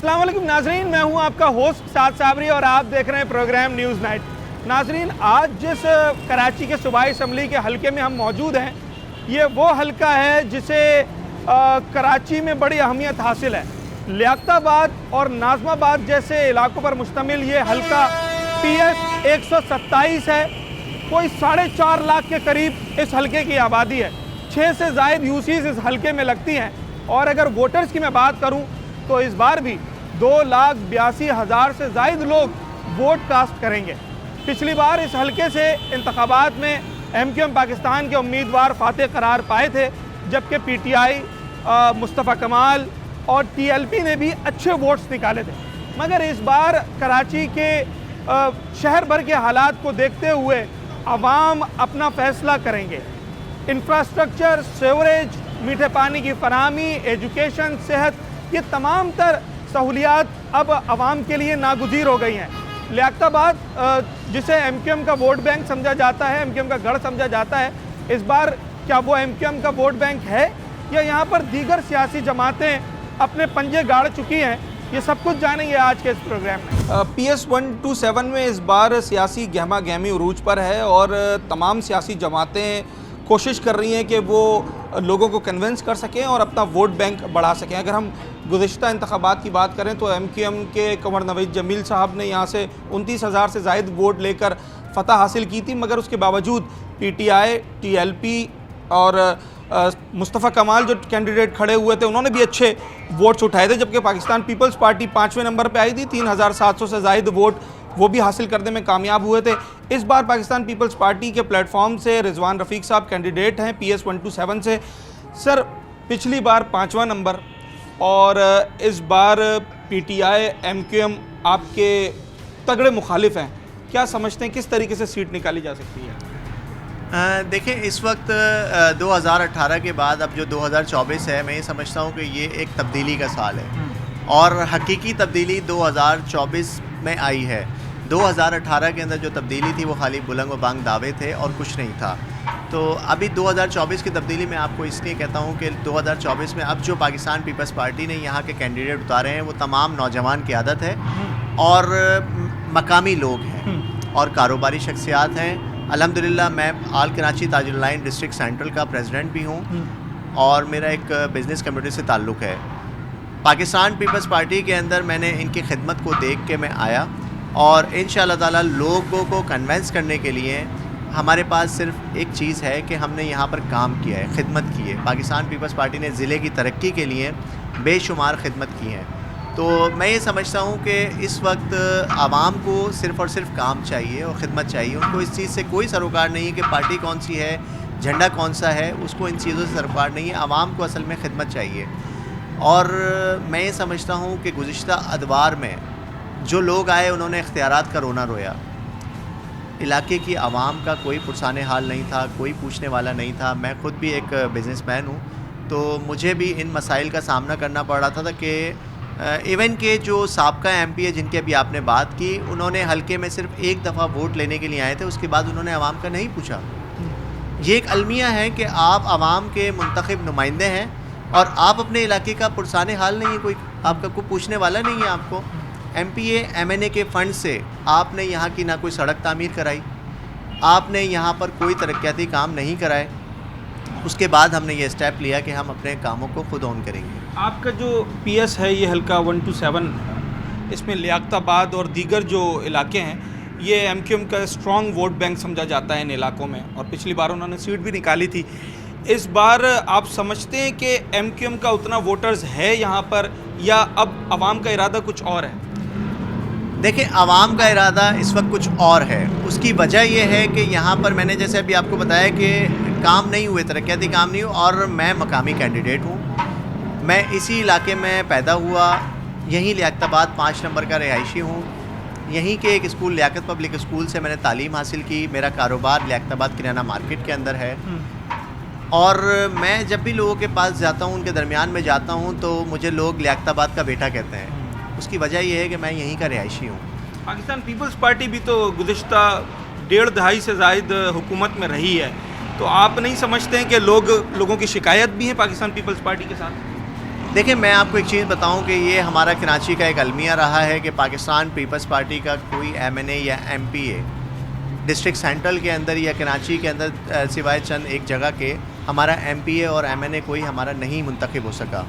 अस्सलाम वालेकुम नाजरीन, मैं हूं आपका होस्ट साद साबरी और आप देख रहे हैं प्रोग्राम न्यूज़ नाइट। नाजरीन, आज जिस कराची के सूबाई असम्बली के हलके में हम मौजूद हैं, ये वो हलका है जिसे कराची में बड़ी अहमियत हासिल है। लियाकताबाद और नाज़माबाद जैसे इलाकों पर मुश्तमिल ये हलका PS 127 है। कोई 4.5 लाख के करीब इस हलके की आबादी है। 6 से ज़ायद यूसीज इस हलके में लगती हैं और अगर वोटर्स की मैं बात करूं तो इस बार भी 2,82,000 से ज़ायद लोग वोट कास्ट करेंगे। पिछली बार इस हलके से इंतखाबात में MQM पाकिस्तान के उम्मीदवार फातेह करार पाए थे, जबकि PTI, मुस्तफ़ा कमाल और TLP ने भी अच्छे वोट्स निकाले थे। मगर इस बार कराची के शहर भर के हालात को देखते हुए अवाम अपना फ़ैसला करेंगे। इंफ्रास्ट्रक्चर, सीवरेज, मीठे पानी की फराहमी, एजुकेशन, सेहत, ये तमाम तर सहूलियात अब आवाम के लिए नागुज़ीर हो गई हैं। लियाकताबाद जिसे MQM का वोट बैंक समझा जाता है, MQM का गढ़ समझा जाता है, इस बार क्या वो MQM का वोट बैंक है या यहाँ पर दीगर सियासी जमातें अपने पंजे गाड़ चुकी हैं? ये सब कुछ जानेंगे आज के इस प्रोग्राम में। PS 127 में इस बार सियासी गहमा गहमी उरूज पर है और तमाम सियासी जमातें कोशिश कर रही हैं कि वो लोगों को कन्विंस कर सकें और अपना वोट बैंक बढ़ा सकें। अगर हम गुज़िश्ता इंतखाबात की बात करें तो MQM के कंवर नवीद जमील साहब ने यहाँ से 29,000 से ज़ायद वोट लेकर फ़तह हासिल की थी, मगर उसके बावजूद PTI, TLP और मुस्तफ़ा कमाल जो कैंडिडेट खड़े हुए थे उन्होंने भी अच्छे वोट्स उठाए थे, जबकि पाकिस्तान पीपल्स पार्टी 5वें नंबर पे आई थी। 3,700 से ज़ायद वोट वो भी हासिल करने में कामयाब हुए थे। इस बार पाकिस्तान पीपल्स पार्टी के प्लेटफॉर्म से रिजवान रफ़ीक साहब कैंडिडेट हैं PS 127 से। सर, पिछली बार 5वां नंबर और इस बार PTI, MQM आपके तगड़े मुखालिफ हैं, क्या समझते हैं किस तरीके से सीट निकाली जा सकती है? देखिए, इस वक्त 2018 के बाद अब जो 2024 है, मैं ये समझता हूँ कि ये एक तब्दीली का साल है और हकीकी तब्दीली 2024 में आई है। 2018 के अंदर जो तब्दीली थी वो खाली बुलंद व बांग दावे थे और कुछ नहीं था। तो अभी 2024 की तब्दीली मैं आपको इसलिए कहता हूँ कि 2024 में अब जो पाकिस्तान पीपल्स पार्टी ने यहाँ के कैंडिडेट उतारे हैं वो तमाम नौजवान क़यादत है और मकामी लोग हैं और कारोबारी शख्सियात हैं। अल्हम्दुलिल्लाह मैं आल कराची ताजुल लाइन डिस्ट्रिक्ट सेंट्रल का प्रेसिडेंट भी हूँ और मेरा एक बिज़नेस कम्युनिटी से ताल्लुक़ है। पाकिस्तान पीपल्स पार्टी के अंदर मैंने इनकी खिदमत को देख के मैं आया और इंशाअल्लाह ताला लोगों को कन्विंस करने के लिए हमारे पास सिर्फ एक चीज़ है कि हमने यहाँ पर काम किया है, खिदमत की है। पाकिस्तान पीपल्स पार्टी ने ज़िले की तरक्की के लिए बेशुमार खिदमत की है। तो मैं ये समझता हूँ कि इस वक्त आवाम को सिर्फ़ और सिर्फ काम चाहिए और ख़िदमत चाहिए। उनको इस चीज़ से कोई सरोकार नहीं है कि पार्टी कौन सी है, झंडा कौन सा है, उसको इन चीज़ों से सरोकार नहीं है। आवाम को असल में खिदमत चाहिए और मैं ये समझता हूँ कि गुज़िश्ता अदवार में जो लोग आए उन्होंने इख्तियारात का रोना रोया। इलाके की आवाम का कोई पुरसाने हाल नहीं था, कोई पूछने वाला नहीं था। मैं ख़ुद भी एक बिज़नेसमैन हूँ तो मुझे भी इन मसाइल का सामना करना पड़ रहा था कि इवन के जो साबका MP है जिनकी अभी आपने बात की, उन्होंने हलके में सिर्फ एक दफ़ा वोट लेने के लिए आए थे, उसके बाद उन्होंने आवाम का नहीं पूछा। ये एक अलमिया है कि आप आवाम के मुंतखब नुमाइंदे हैं और आप अपने इलाके का पुरसाने हाल नहीं है, कोई आपका कोई पूछने वाला नहीं है। आपको MPA MNA के फ़ंड से आपने यहाँ की ना कोई सड़क तामीर कराई, आपने यहाँ पर कोई तरक्याती काम नहीं कराए। उसके बाद हमने ये स्टेप लिया कि हम अपने कामों को खुद ऑन करेंगे। आपका जो PS है ये हल्का 127, इसमें लियाकताबाद और दीगर जो इलाके हैं ये MQM का स्ट्रॉन्ग वोट बैंक समझा जाता है इन इलाकों में और पिछली बार उन्होंने सीट भी निकाली थी। इस बार आप समझते हैं कि MQM का उतना वोटर्स है यहाँ पर या अब आवाम का इरादा कुछ और है? देखिए, आवाम का इरादा इस वक्त कुछ और है। उसकी वजह यह है कि यहाँ पर मैंने जैसे अभी आपको बताया कि काम नहीं हुए, तरक्याती काम नहीं हुए और मैं मकामी कैंडिडेट हूँ। मैं इसी इलाके में पैदा हुआ, यहीं लियाकताबाद 5 नंबर का रिहायशी हूँ। यहीं के एक स्कूल लियाकत पब्लिक स्कूल से मैंने तालीम हासिल की। मेरा कारोबार लियाकताबाद किराना मार्केट के अंदर है और मैं जब भी लोगों के पास जाता हूँ, उनके दरमियान में जाता हूँ तो मुझे लोग लियाकताबाद का बेटा कहते हैं। उसकी वजह यह है कि मैं यहीं का रिहायशी हूँ। पाकिस्तान पीपल्स पार्टी भी तो गुज़िश्ता 1.5 दहाई से ज़ायद हुकूमत में रही है, तो आप नहीं समझते हैं कि लोगों की शिकायत भी है पाकिस्तान पीपल्स पार्टी के साथ? देखिए, मैं आपको एक चीज़ बताऊं कि ये हमारा कराची का एक अलमिया रहा है कि पाकिस्तान पीपल्स पार्टी का कोई MNA या MPA डिस्ट्रिक्ट सेंट्रल के अंदर या कराची के अंदर सिवाय चंद एक जगह के हमारा MPA और MNA कोई हमारा नहीं मुंतखब हो सका,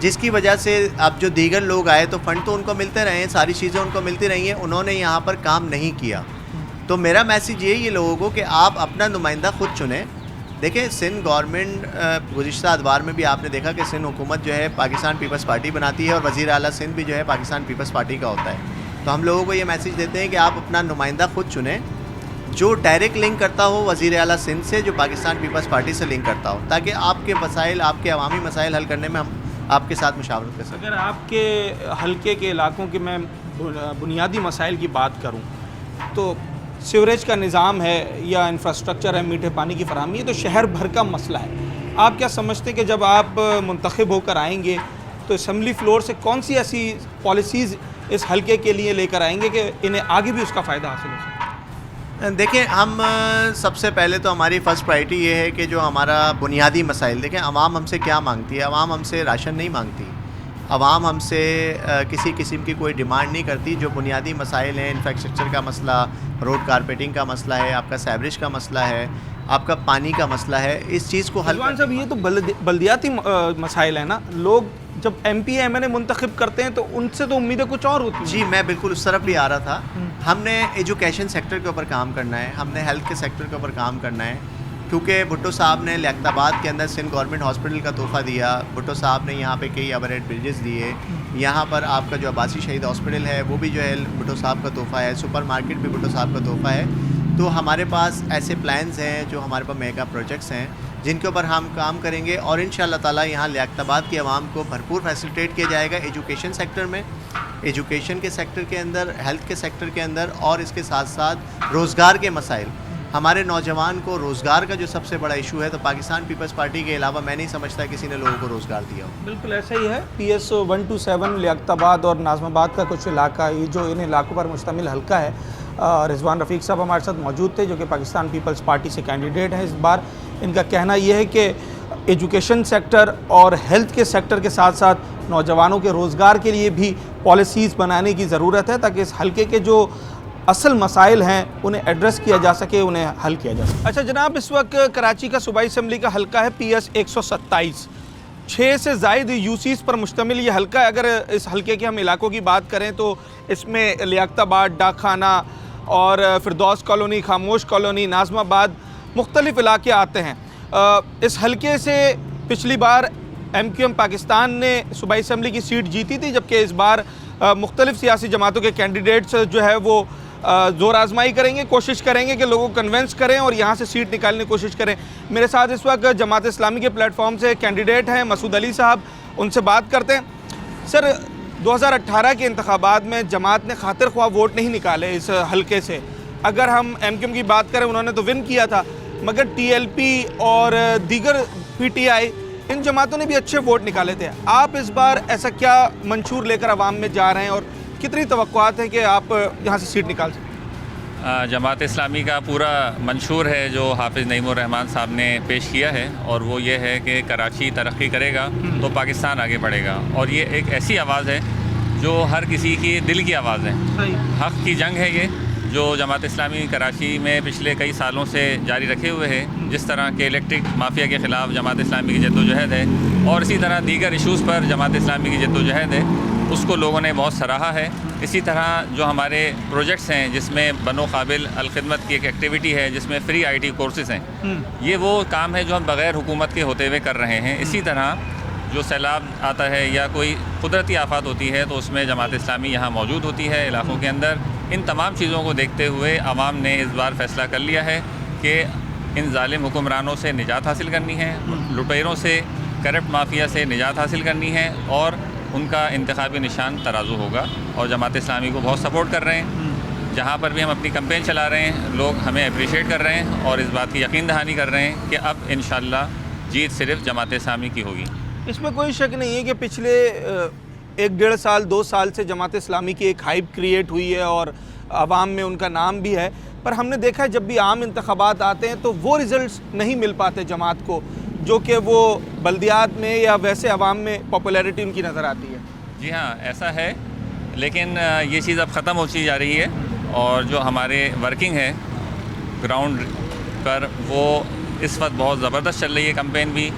जिसकी वजह से अब जो दीगर लोग आए तो फ़ंड तो उनको मिलते रहे हैं, सारी चीज़ें उनको मिलती रही हैं, उन्होंने यहाँ पर काम नहीं किया। तो मेरा मैसेज ये लोगों को कि आप अपना नुमाइंदा खुद चुनें। देखिए, सिंध गवर्नमेंट गुज़िश्ता अदवार में भी आपने देखा कि सिंध हुकूमत जो है पाकिस्तान पीपल्स पार्टी बनाती है और वज़ीर आला सिंध भी जो है पाकिस्तान पीपल्स पार्टी का होता है। तो हम लोगों को ये मैसेज देते हैं कि आप अपना नुमाइंदा खुद चुनें जो डायरेक्ट लिंक करता हो वज़ीर आला सिंध से, जो पाकिस्तान पीपल्स पार्टी से लिंक करता हो, ताकि आपके मसाइल, आपके अवामी मसाइल हल करने में हम आपके साथ मुशावरत कर सकें। अगर आपके हल्के के इलाकों के मैं बुनियादी मसाइल की बात करूँ तो सीवरेज का निज़ाम है या इंफ्रास्ट्रक्चर है, मीठे पानी की फराहमी है, तो शहर भर का मसला है। आप क्या समझते हैं कि जब आप मुंतखब होकर आएंगे तो असम्बली फ्लोर से कौन सी ऐसी पॉलिसीज़ इस हल्के के लिए लेकर आएंगे कि इन्हें आगे भी उसका फ़ायदा हासिल हो सके? देखिए, हम सबसे पहले तो हमारी फ़र्स्ट प्रायोरिटी ये है कि जो हमारा बुनियादी मसाइल, देखें आवाम हमसे क्या मांगती है। आवाम हमसे राशन नहीं मांगती, आवाम हमसे किसी किस्म की कोई डिमांड नहीं करती। जो बुनियादी मसाइल हैं, इंफ्रास्ट्रक्चर का मसला, रोड कारपेटिंग का मसला है, आपका सैवरेज का मसला है, आपका पानी का मसला है, इस चीज़ को हल साहब, ये तो बल्दियाती मसाइल है ना। लोग जब MP MNA मुंतखब करते हैं तो उनसे तो उम्मीदें कुछ और होती हैं। जी, मैं बिल्कुल उस तरफ भी आ रहा था। हमने एजुकेशन सेक्टर के ऊपर काम करना है, हमने हेल्थ के सेक्टर के ऊपर काम करना है, क्योंकि भुट्टो साहब ने लियाकताबाद के अंदर सिंध गवर्नमेंट हॉस्पिटल का तोहफ़ा दिया। भुट्टो साहब ने यहाँ पे कई ओवरहेड ब्रिजेस दिए। यहाँ पर आपका जो अब्बासी शहीद हॉस्पिटल है वो भी जो है भुट्टो साहब का तोहफ़ा है। सुपर मार्केट भी भुट्टो साहब का तोहफ़ा है। तो हमारे पास ऐसे प्लान्स हैं, जो हमारे पास मेगा प्रोजेक्ट्स हैं, जिनके ऊपर हम काम करेंगे और इंशाअल्लाह ताला यहाँ लियाकताबाद की आवाम को भरपूर फैसिलिटेट किया जाएगा एजुकेशन सेक्टर में, एजुकेशन के सेक्टर के अंदर, हेल्थ के सेक्टर के अंदर, और इसके साथ साथ रोज़गार के मसाइल। हमारे नौजवान को रोज़गार का जो सबसे बड़ा इशू है, तो पाकिस्तान पीपल्स पार्टी के अलावा मैं नहीं समझता किसी ने लोगों को रोज़गार दिया हो। बिल्कुल ऐसा ही है। PS 127 लियाकताबाद और नाज़माबाद का कुछ इलाका, ये जो इन इलाकों पर मुश्तमिल हल्का है। रिजवान रफ़ीक साहब हमारे साथ मौजूद थे, जो कि पाकिस्तान पीपल्स पार्टी से कैंडिडेट हैं इस बार। इनका कहना यह है कि एजुकेशन सेक्टर और हेल्थ के सेक्टर के साथ साथ नौजवानों के रोज़गार के लिए भी पॉलिसीज़ बनाने की ज़रूरत है, ताकि इस हल्के के जो असल मसाइल हैं उन्हें एड्रेस किया जा सके, उन्हें हल किया जा सके। अच्छा जनाब, इस वक्त कराची का सूबाई असम्बली का हल्का है PS 127। 6 से ज़ायद UCs पर मुश्तमिल ये हल्का है। अगर इस हल्के के हम इलाकों की बात करें तो इसमें लियाकताबाद, डाक खाना और फिरदौस कॉलोनी, खामोश कॉलोनी, नाज़माबाद मुख्तलिफ़ इलाके आते हैं। इस हल्के से पिछली बार MQM पाकिस्तान ने सूबाई असम्बली की सीट जीती थी, जबकि इस बार मुख्तलिफ़ सियासी जमातों के कैंडिडेट्स जो है वो ज़ोर आजमाई करेंगे, कोशिश करेंगे कि लोगों को कन्वेंस करें और यहाँ से सीट निकालने की कोशिश करें। मेरे साथ इस वक्त जमात इस्लामी के प्लेटफॉर्म से कैंडिडेट हैं मसूद अली साहब, उनसे बात करते हैं। सर, 2018 के इंतखाबात में जमात ने खातिर ख्वाह वोट नहीं निकाले इस हल्के से। अगर हम MQM की बात करें, उन्होंने तो विन किया था, मगर TLP और दीगर PTI इन जमातों ने भी अच्छे वोट निकाले थे। आप इस बार ऐसा क्या मंशूर लेकर आवाम में जा रहे हैं और कितनी तवक्कुआत है कि आप यहाँ से सीट निकाल सकें? जमात इस्लामी का पूरा मंशूर है जो हाफिज़ नईमुर रहमान साहब ने पेश किया है, और वो ये है कि कराची तरक्की करेगा तो पाकिस्तान आगे बढ़ेगा। और ये एक ऐसी आवाज़ है जो हर किसी की दिल की आवाज़ है। हक़ की जंग है ये, जो जमात इस्लामी कराची में पिछले कई सालों से जारी रखे हुए है। जिस तरह के इलेक्ट्रिक माफिया के ख़िलाफ़ जमात इस्लामी की जद्दोजहद है, और इसी तरह दीगर इशूज़ पर जमात इस्लामी की जद्दोजहद है, उसको लोगों ने बहुत सराहा है। इसी तरह जो हमारे प्रोजेक्ट्स हैं, जिसमें बनो काबिल अलखिदमत की एक एक्टिविटी है, जिसमें फ्री IT कोर्सेज़ हैं, ये वो काम है जो हम बग़ैर हुकूमत के होते हुए कर रहे हैं। इसी तरह जो सैलाब आता है या कोई कुदरती आफत होती है, तो उसमें जमात इस्लामी यहाँ मौजूद होती है इलाकों के अंदर। इन तमाम चीज़ों को देखते हुए आवाम ने इस बार फ़ैसला कर लिया है कि इन जालिम हुक्मरानों से निजात हासिल करनी है, लुटेरों से, करप्ट माफिया से निजात हासिल करनी है, और उनका इंतखाबी निशान तराजू होगा। और जमात इस्लामी को बहुत सपोर्ट कर रहे हैं। जहाँ पर भी हम अपनी कैंपेन चला रहे हैं, लोग हमें अप्रिशिएट कर रहे हैं और इस बात की यकीन दहानी कर रहे हैं कि अब इंशाअल्लाह जीत सिर्फ जमात इस्लामी की होगी। इसमें कोई शक नहीं है कि पिछले 1-1.5 साल 2 साल से जमात इस्लामी की एक हाइप क्रिएट हुई है और आवाम में उनका नाम भी है, पर हमने देखा है जब भी आम इंतखाबात आते हैं तो वो रिज़ल्ट्स नहीं मिल पाते जमात को। जो कि वो बल्दियात में या वैसे अवाम में पॉपुलैरिटी उनकी नज़र आती है? जी हाँ, ऐसा है, लेकिन ये चीज़ अब ख़त्म होती जा रही है और जो हमारे वर्किंग है ग्राउंड पर वो इस वक्त बहुत ज़बरदस्त चल रही है कैंपेन भी,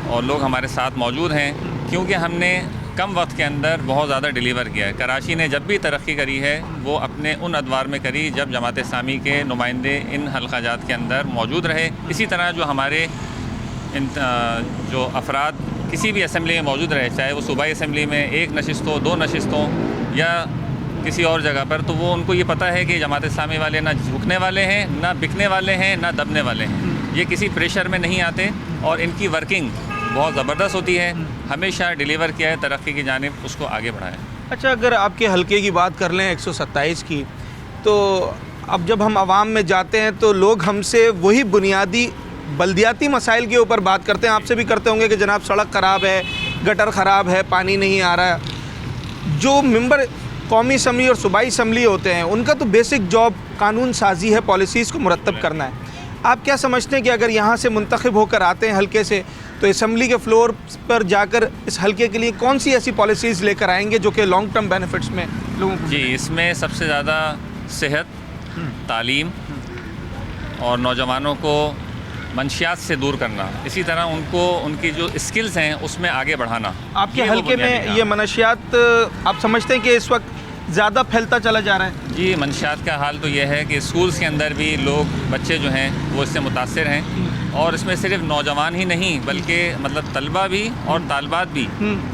और लोग हमारे साथ मौजूद हैं क्योंकि हमने कम वक्त के अंदर बहुत ज़्यादा डिलीवर किया है। कराची ने जब भी तरक्की करी है वो अपने उन अदवार में करी जब जमात इस्लामी के नुमाइंदे इन हल्काजात के अंदर मौजूद रहे। इसी तरह जो हमारे जो अफराद किसी भी असम्बली में मौजूद रहे, चाहे वो सूबाई असम्बली में एक नशिस्त हो, 2 नशिस्त हो या किसी और जगह पर, तो वो उनको ये पता है कि जमात इस्लामी वाले ना झुकने वाले हैं, ना बिकने वाले हैं, ना दबने वाले हैं। ये किसी प्रेशर में नहीं आते और इनकी वर्किंग बहुत ज़बरदस्त होती है। हमेशा डिलीवर किया है, तरक्की की जानिब उसको आगे बढ़ाया। अच्छा, अगर आपके हलके की बात कर लें 127 की, तो अब जब हम आवाम में जाते हैं तो लोग हमसे वही बुनियादी बल्दियाती मसाइल के ऊपर बात करते हैं। आपसे भी करते होंगे कि जनाब सड़क ख़राब है, गटर ख़राब है, पानी नहीं आ रहा है। जो मेंबर कौमी असम्बली और सूबाई असम्बली होते हैं उनका तो बेसिक जॉब कानून साजी है, पॉलिसीज़ को मुरतब करना है। आप क्या समझते हैं कि अगर यहाँ से मुंतखब होकर आते हैं हलके से, तो असम्बली के फ्लोर पर जाकर इस हलके के लिए कौन सी ऐसी पॉलिसीज़ लेकर आएंगे जो कि लॉन्ग टर्म बेनिफिट्स में लोगों को? जी, इसमें सबसे ज़्यादा सेहत, तालीम और नौजवानों को मंशियात से दूर करना, इसी तरह उनको उनकी जो स्किल्स हैं उसमें आगे बढ़ाना। आपके हलके में ये मनशियात आप समझते हैं कि इस वक्त ज़्यादा फैलता चला जा रहा है? जी, मंशियात का हाल तो यह है कि स्कूल्स के अंदर भी लोग, बच्चे जो हैं वो इससे मुतासिर हैं, और इसमें सिर्फ नौजवान ही नहीं बल्कि मतलब तलबा भी और तालबात भी,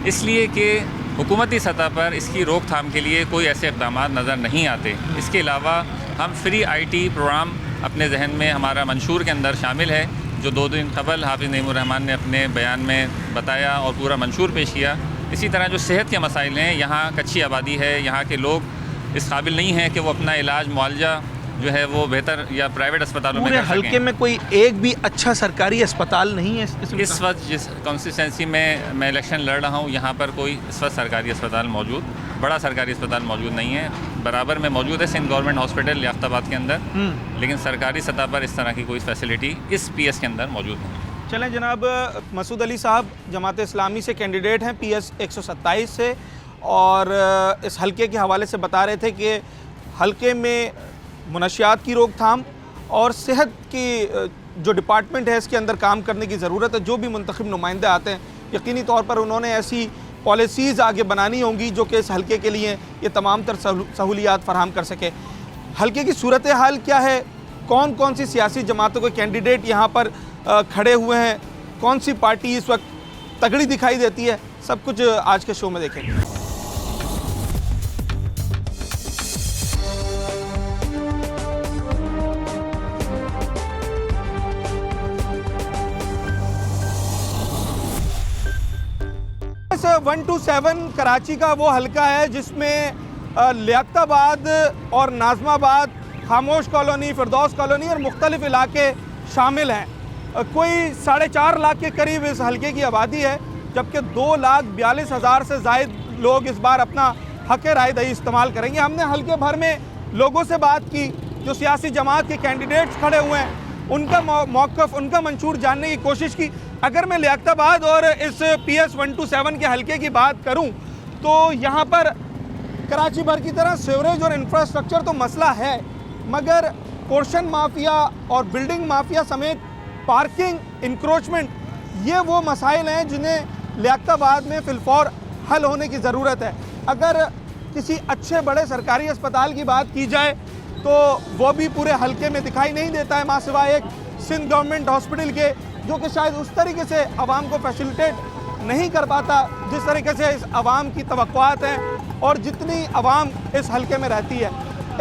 इसलिए कि हुकूमती सतह पर इसकी रोकथाम के लिए कोई ऐसे इक़दाम नज़र नहीं आते। इसके अलावा हम फ्री IT प्रोग्राम अपने जहन में हमारा मंशूर के अंदर शामिल है, जो 2 दिन कबल हाफिज़ नईमुर रहमान ने अपने बयान में बताया और पूरा मंशूर पेश किया। इसी तरह जो सेहत के मसाइल हैं, यहाँ कच्ची आबादी है, यहाँ के लोग इस काबिल नहीं हैं कि वो अपना इलाज मुआलजा जो है वो बेहतर या प्राइवेट अस्पतालों में कर सकें। हल्के में कोई एक भी अच्छा सरकारी अस्पताल नहीं है इस वक्त जिस कॉन्स्टिट्यूंसी में मैं इलेक्शन लड़ रहा हूँ, यहाँ पर कोई इस वक्त सरकारी अस्पताल मौजूद, बड़ा सरकारी अस्पताल मौजूद नहीं है। बराबर में मौजूद है सिंध गवर्नमेंट हॉस्पिटल लियाकताबाद के अंदर, लेकिन सरकारी सतह पर इस तरह की कोई फैसिलिटी इस PS के अंदर मौजूद नहीं। चलें जनाब, मसूद अली साहब जमात इस्लामी से कैंडिडेट हैं PS 127 से, और इस हलके के हवाले से बता रहे थे कि हलके में मुनशियात की रोकथाम और सेहत की जो डिपार्टमेंट है इसके अंदर काम करने की ज़रूरत है। जो भी मुंतखब नुमाइंदे आते हैं यकीनी तौर पर उन्होंने ऐसी पॉलिसीज़ आगे बनानी होंगी जो कि इस हलके के लिए ये तमाम तर सहूलियात फराहम कर सके। हलके की सूरत हाल क्या है, कौन कौन सी सियासी जमातों के कैंडिडेट यहाँ पर खड़े हुए हैं, कौन सी पार्टी इस वक्त तगड़ी दिखाई देती है, सब कुछ आज के शो में देखेंगे। PS 127 कराची का वो हलका है जिसमें लियाकताबाद और नाज़माबाद, खामोश कॉलोनी, फिरदौस कॉलोनी और मुख्तलिफ इलाके शामिल हैं। कोई 4.5 लाख के करीब इस हलके की आबादी है, जबकि 2,42,000 से ज़ायद लोग इस बार अपना हक़ राय दही इस्तेमाल करेंगे। हमने हलके भर में लोगों से बात की, जो सियासी जमात के कैंडिडेट्स खड़े हुए हैं, उनका मौक़िफ़, उनका मंशूर जानने की कोशिश की। अगर मैं लियाकताबाद और इस PS 127 के हलके की बात करूं तो यहाँ पर कराची भर की तरह सीवरेज और इंफ्रास्ट्रक्चर तो मसला है, मगर पोर्शन माफिया और बिल्डिंग माफिया समेत पार्किंग, इंक्रोचमेंट, ये वो मसाइल हैं जिन्हें लियाकताबाद में फिलफौर हल होने की ज़रूरत है। अगर किसी अच्छे बड़े सरकारी अस्पताल की बात की जाए तो वो भी पूरे हलके में दिखाई नहीं देता है, मासिवाय एक सिंध गवर्नमेंट हॉस्पिटल के, जो कि शायद उस तरीके से आवाम को फैसिलिटेट नहीं कर पाता जिस तरीके से इस आवाम की तवक्कुआत हैं और जितनी आवाम इस हलके में रहती है।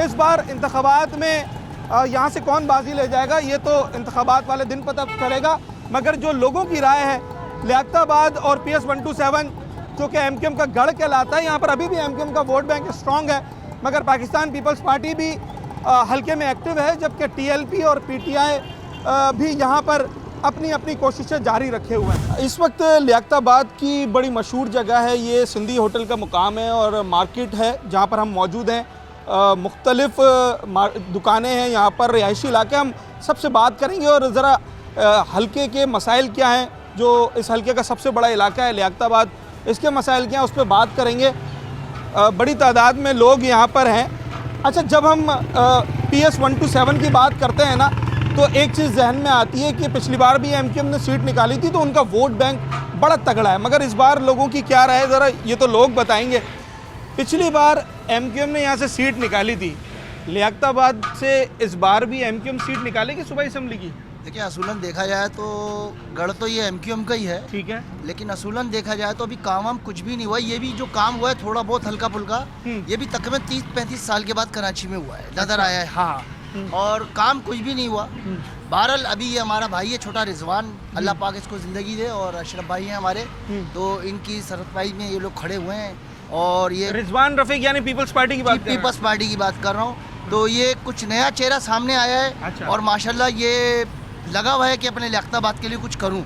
इस बार इंतखाबात में यहाँ से कौन बाजी ले जाएगा ये तो इंतखाबात वाले दिन पता चलेगा, मगर जो लोगों की राय है, लियाकताबाद और PS 127 जो कि MKM का गढ़ कहलाता है, यहाँ पर अभी भी MKM का वोट बैंक स्ट्रॉन्ग है, मगर पाकिस्तान पीपल्स पार्टी भी हलके में एक्टिव है, जबकि TLP और PTI भी यहाँ पर अपनी अपनी कोशिशें जारी रखे हुए हैं। इस वक्त लियाकताबाद की बड़ी मशहूर जगह है, ये सिंधी होटल का मुकाम है और मार्केट है जहाँ पर हम मौजूद हैं। मुख्तलिफ दुकानें हैं यहाँ पर, रिहायशी इलाके। हम सबसे बात करेंगे और ज़रा हलके के मसाइल क्या हैं, जो इस हलके का सबसे बड़ा इलाका है लियाकताबाद, इसके मसाइल क्या हैं उस पर बात करेंगे। बड़ी तादाद में लोग यहाँ पर हैं। अच्छा, जब हम PS 127 की बात करते हैं ना, तो एक चीज़ जहन में आती है कि पिछली बार भी MQM ने सीट निकाली थी तो उनका वोट बैंक बड़ा तगड़ा है, मगर इस बार लोगों की क्या राय है ज़रा ये तो लोग बताएंगे। पिछली बार MQM ने यहाँ से सीट निकाली थी, लियाकताबाद से इस बार भी MQM सीट निकालेगी सूबाई असम्बली की? देखिए, असूलन देखा जाए तो गढ़ तो ये MQM का ही है, ठीक है, लेकिन असूलन देखा जाए तो अभी काम वाम कुछ भी नहीं हुआ। ये भी जो काम हुआ है थोड़ा बहुत हल्का फुल्का, ये भी तकरीबन 30-35 साल के बाद कराची में हुआ है, नजर आया है। हाँ, और काम कुछ भी नहीं हुआ। बहरहाल अभी ये हमारा भाई है छोटा रिजवान, अल्लाह पाक इसको ज़िंदगी दे, और अशरफ भाई हैं हमारे, तो इनकी सरफराई में ये लोग खड़े हुए हैं। और ये रिजवान रफीक यानी पीपल्स पार्टी की बात कर रहे हैं? पीपल्स पार्टी की बात कर रहा हूँ। तो ये कुछ नया चेहरा सामने आया है। अच्छा। और माशाल्लाह ये लगा हुआ है कि अपने लियाकताबाद के लिए कुछ करूँ,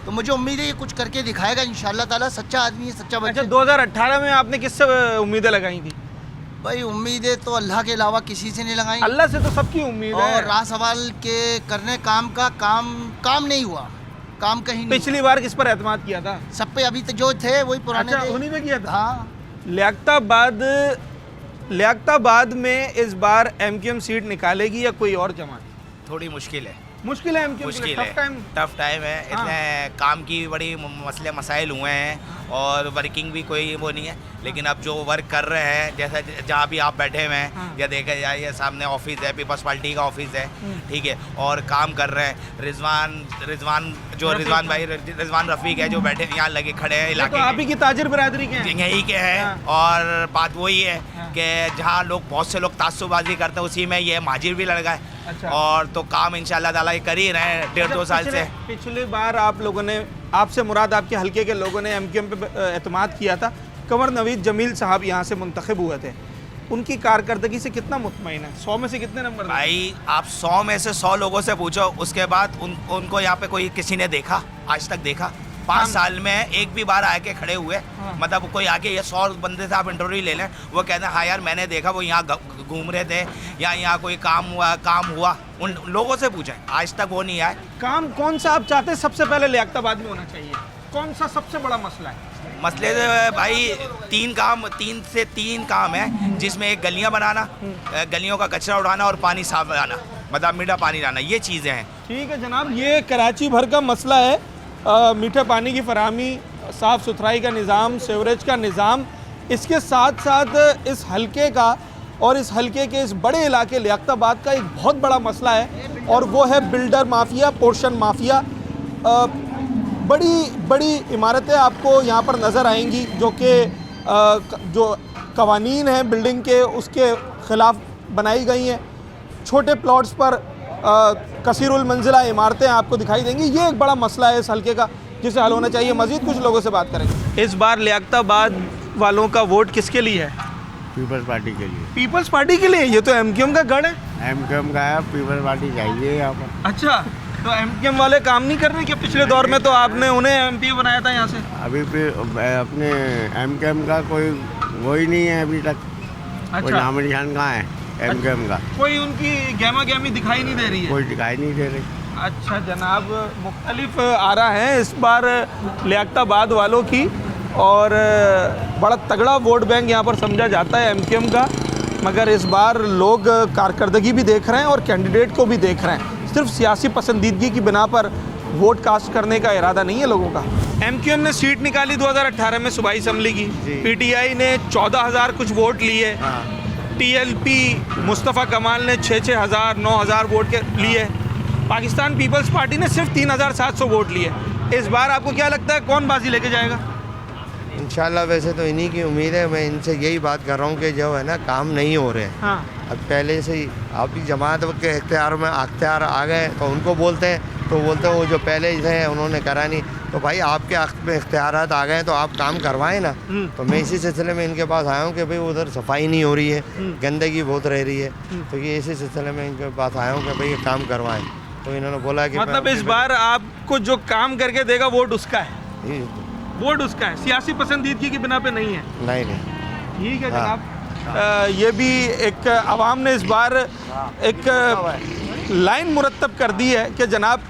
तो मुझे उम्मीद है ये कुछ करके दिखाएगा इंशाल्लाह ताला। सच्चा आदमी है, सच्चा बच्चा। अच्छा, 2018 में आपने किससे उम्मीदें लगाई थी? भाई उम्मीदें तो अल्लाह के अलावा किसी से नहीं लगाई, अल्लाह से तो सबकी उम्मीद है। और राह सवाल के करने काम का काम नहीं हुआ, काम कहीं नहीं। पिछली बार किस पर एतमाद किया था? सब पे अभी तक जो थे वही पुराने अच्छा, थे। उन्हीं में किया था। हाँ, लियाकताबाद में इस बार MQM सीट निकालेगी या कोई और जमात? थोड़ी मुश्किल है, मुश्किल है MQM मुश्किल के लिए, है, टफ टाइम है। इतने काम की बड़ी मसले मसाइल हुए हैं और वर्किंग भी कोई वो नहीं है। लेकिन अब जो वर्क कर रहे हैं, जैसे जहाँ भी आप बैठे हुए हैं, या देखा जाए ये सामने ऑफिस है, पीपल्स पार्टी का ऑफिस है, ठीक है, और काम कर रहे हैं। रिजवान भाई रिजवान रफीक है जो बैठे यहाँ लगे खड़े हैं तो इलाके आप ही की ताजिर बरादरी के हैं? यहीं के हैं। और बात वही है कि जहाँ लोग बहुत से लोग तासुबाजी करते हैं, उसी में ये माजिर भी लड़का है। अच्छा। और तो काम इंशाल्लाह ताला ये कर ही रहे हैं 1.5-2 साल से। पिछली बार आप लोगों ने, आपसे मुराद आपके हलके के लोगों ने MQM पे एतमाद किया था। कंवर नवीद जमील साहब यहाँ से मुंतखब हुए थे, उनकी कारकर्दगी से कितना मुतमईन है? 100 में से कितने नंबर? भाई आप 100 में से 100 लोगों से पूछो, उसके बाद उनको यहाँ पे कोई किसी ने देखा, आज तक देखा? 5 साल में एक भी बार आके खड़े हुए? मतलब कोई आके ये 100 बंदे से आप इंटरव्यू ले लें, वो कहते हैं हाँ यार मैंने देखा, वो यहाँ घूम रहे थे या यहाँ कोई काम हुआ, उन लोगों से पूछें, आज तक वो नहीं आए। काम कौन सा आप चाहते हैं सबसे पहले लियाकताबाद में होना चाहिए? कौन सा सबसे बड़ा मसला है? मसले भाई 3 से 3 काम है, जिसमें एक गलियाँ बनाना, गलियों का कचरा उठाना और पानी साफ लाना, मतलब मीठा पानी लाना, ये चीज़ें हैं। ठीक है जनाब, ये कराची भर का मसला है। मीठे पानी की फराहमी, साफ़ सुथराई का निज़ाम, सीवरेज का निज़ाम, इसके साथ साथ इस हलके का और इस हलके के इस बड़े इलाके लियाकताबाद का एक बहुत बड़ा मसला है, और वो है बिल्डर माफिया, पोर्शन माफिया। बड़ी बड़ी इमारतें आपको यहाँ पर नज़र आएंगी जो कि जो कवानीन हैं बिल्डिंग के, उसके ख़िलाफ़ बनाई गई हैं। छोटे प्लॉट्स पर कसीरुल मंजिला इमारतें आपको दिखाई देंगी। ये एक बड़ा मसला है इस हलके का जिसे हल होना चाहिए। मज़ीद कुछ लोगों से बात करेंगे। इस बार लियाकताबाद वालों का वोट किसके लिए है? पीपल्स पार्टी के लिए। पीपल्स पार्टी के लिए? ये तो MQM का गढ़ है। MQM का है, पीपल्स पार्टी चाहिए यहाँ पर। अच्छा, तो MQM वाले काम नहीं कर रहे क्या? पिछले दौर में तो आपने उन्हें MP बनाया था यहाँ से। अभी अपने MQM का कोई वो ही नहीं है अभी तक। कोई नाम निशान कहाँ है MQM का? कोई उनकी गहमा गहमी दिखाई नहीं दे रही है? कोई दिखाई नहीं दे रही। अच्छा जनाब, मुख्तलिफ आरा हैं इस बार लियाकताबाद वालों की, और बड़ा तगड़ा वोट बैंक यहाँ पर समझा जाता है MQM का, मगर इस बार लोग कारकर्दगी भी देख रहे हैं और कैंडिडेट को भी देख रहे हैं। सिर्फ सियासी पसंदीदगी की बिना पर वोट कास्ट करने का इरादा नहीं है लोगों का। MQM ने सीट निकाली 2018 में सूबाई असम्बली की, PTI ने 14,000 कुछ वोट लिए, TLP मुस्तफ़ा कमाल ने 6,000 9,000 वोट के लिए, पाकिस्तान पीपल्स पार्टी ने सिर्फ 3,700 वोट लिए। इस बार आपको क्या लगता है कौन बाजी लेके जाएगा? इंशाल्लाह वैसे तो इन्हीं की उम्मीद है। मैं इनसे यही बात कर रहा हूँ कि जो है ना काम नहीं हो रहे हैं। हाँ। अब पहले से ही आपकी जमात के अख्तियार आ गए तो उनको बोलते हैं, तो बोलते हैं वो जो पहले थे उन्होंने करा नहीं, तो भाई आपके हक़ में इख्तियारात आ गए तो आप काम करवाएं ना। तो मैं इसी सिलसिले में इनके पास आया हूँ कि भाई उधर सफाई नहीं हो रही है, गंदगी बहुत रह रही है, तो ये इसी सिलसिले में इनके पास आया हूँ कि भाई ये काम करवाएं। तो इन्होंने बोला कि मतलब इस बार आपको जो काम करके देगा वोट उसका है? वोट उसका है, सियासी पसंदीदगी की बिना पे नहीं है? नहीं। ठीक है जनाब। ये भी एक आवाम ने इस बार एक लाइन मुरतब कर दी है कि जनाब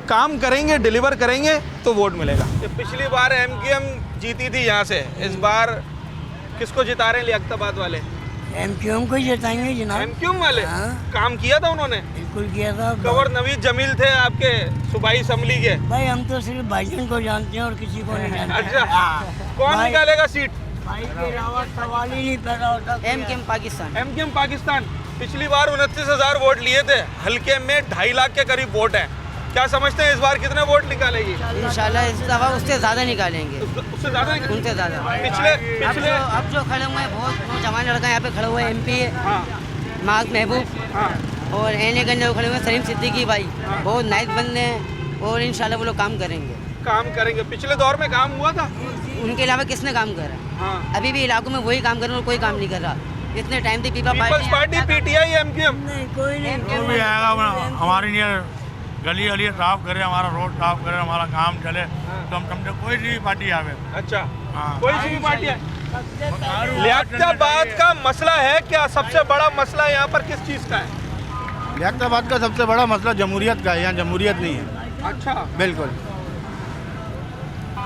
काम करेंगे, डिलीवर करेंगे तो वोट मिलेगा। पिछली बार एमक्यूएम जीती थी यहाँ से, इस बार किसको जिता रहे हैं लियाकताबाद वाले? एमक्यूएम को जिताएंगे जनाब। एमक्यूएम वाले? हाँ। काम किया था उन्होंने? बिल्कुल किया था। गवर्नर नवीद जमील थे आपके सूबाई असम्बली के। भाई हम तो सिर्फ भाईजान को जानते हैं और किसी को नहीं जानते। अच्छा, कौन निकालेगा सीट? भाई के अलावा सवाल ही नहीं पैदा होता। एमक्यूएम पाकिस्तान। एमक्यूएम पाकिस्तान। पिछली बार 29,000 वोट लिए थे, हल्के में 2.5 लाख के करीब वोट है। क्या समझते हैं इस बार कितने वोट निकालेगी? इंशाल्लाह इस दफा उससे ज़्यादा निकालेंगे। उससे ज़्यादा? उनसे ज़्यादा। पिछले अब जो खड़े हुए हैं बहुत नौजवान लड़का यहाँ पे खड़े हुए हैं, MP है, माग महबूब, और एने गंजे खड़े हुए हैं सलीम सिद्दीकी भाई, बहुत नाइस बंदे हैं और इंशाल्लाह वो लोग काम करेंगे। काम करेंगे। पिछले दौर में काम हुआ था? उनके अलावा किसने काम करा? अभी भी इलाकों में वही काम कर रहे हैं और कोई काम नहीं कर रहा। इतने टाइम से पीपल्स पार्टी, PTI, एमक्यूएम? कोई नहीं। कोई आएगा हमारे लिए गली गली साफ करे, हमारा रोड साफ करे, हमारा काम चले, तो हम समझे कोई सी पार्टी आवे। अच्छा, कोई सी भी पार्टी है। लियाकताबाद का मसला है क्या? सबसे बड़ा मसला यहाँ पर किस चीज़ का है? लियाकताबाद का सबसे बड़ा मसला जमहूरियत का है। यहाँ जमहूरियत नहीं है। अच्छा, बिल्कुल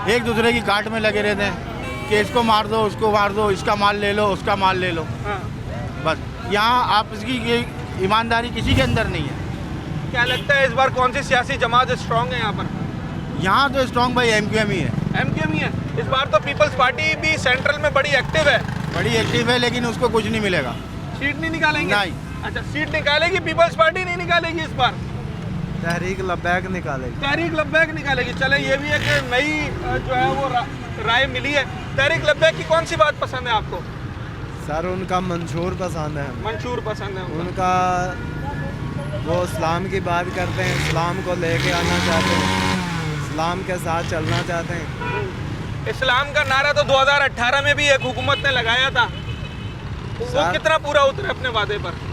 एक दूसरे की काट में लगे रहते हैं कि इसको मार दो, उसको मार दो, इसका माल ले लो, उसका माल ले लो। बस यहाँ आपस की ये ईमानदारी किसी के अंदर नहीं है। क्या लगता है इस बार कौन सी सियासी जमात स्ट्रांग है यहाँ पर? यहाँ तो स्ट्रांग भाई एमक्यूएम ही है। एमक्यूएम ही है। इस बार तो पीपल्स पार्टी भी सेंट्रल में बड़ी एक्टिव है। बड़ी एक्टिव है, लेकिन उसको कुछ नहीं मिलेगा। सीट नहीं निकालेंगे? नहीं। अच्छा, सीट निकालेगी पीपल्स पार्टी, नहीं निकालेगी इस बार? तहरीक लब्बैक निकालेगी। तहरीक लब्बैक निकालेगी। चले, ये भी एक नई जो है वो राय मिली है। तहरीक लब्बैक की कौन सी बात पसंद है आपको? सर उनका मंशूर पसंद है। मंशूर पसंद है उनका, वो इस्लाम की बात करते हैं, इस्लाम को लेके आना चाहते हैं, इस्लाम के साथ चलना चाहते हैं। इस्लाम का नारा तो 2018 में भी एक हुकूमत ने लगाया था, वो कितना पूरा उतरे अपने वादे पर?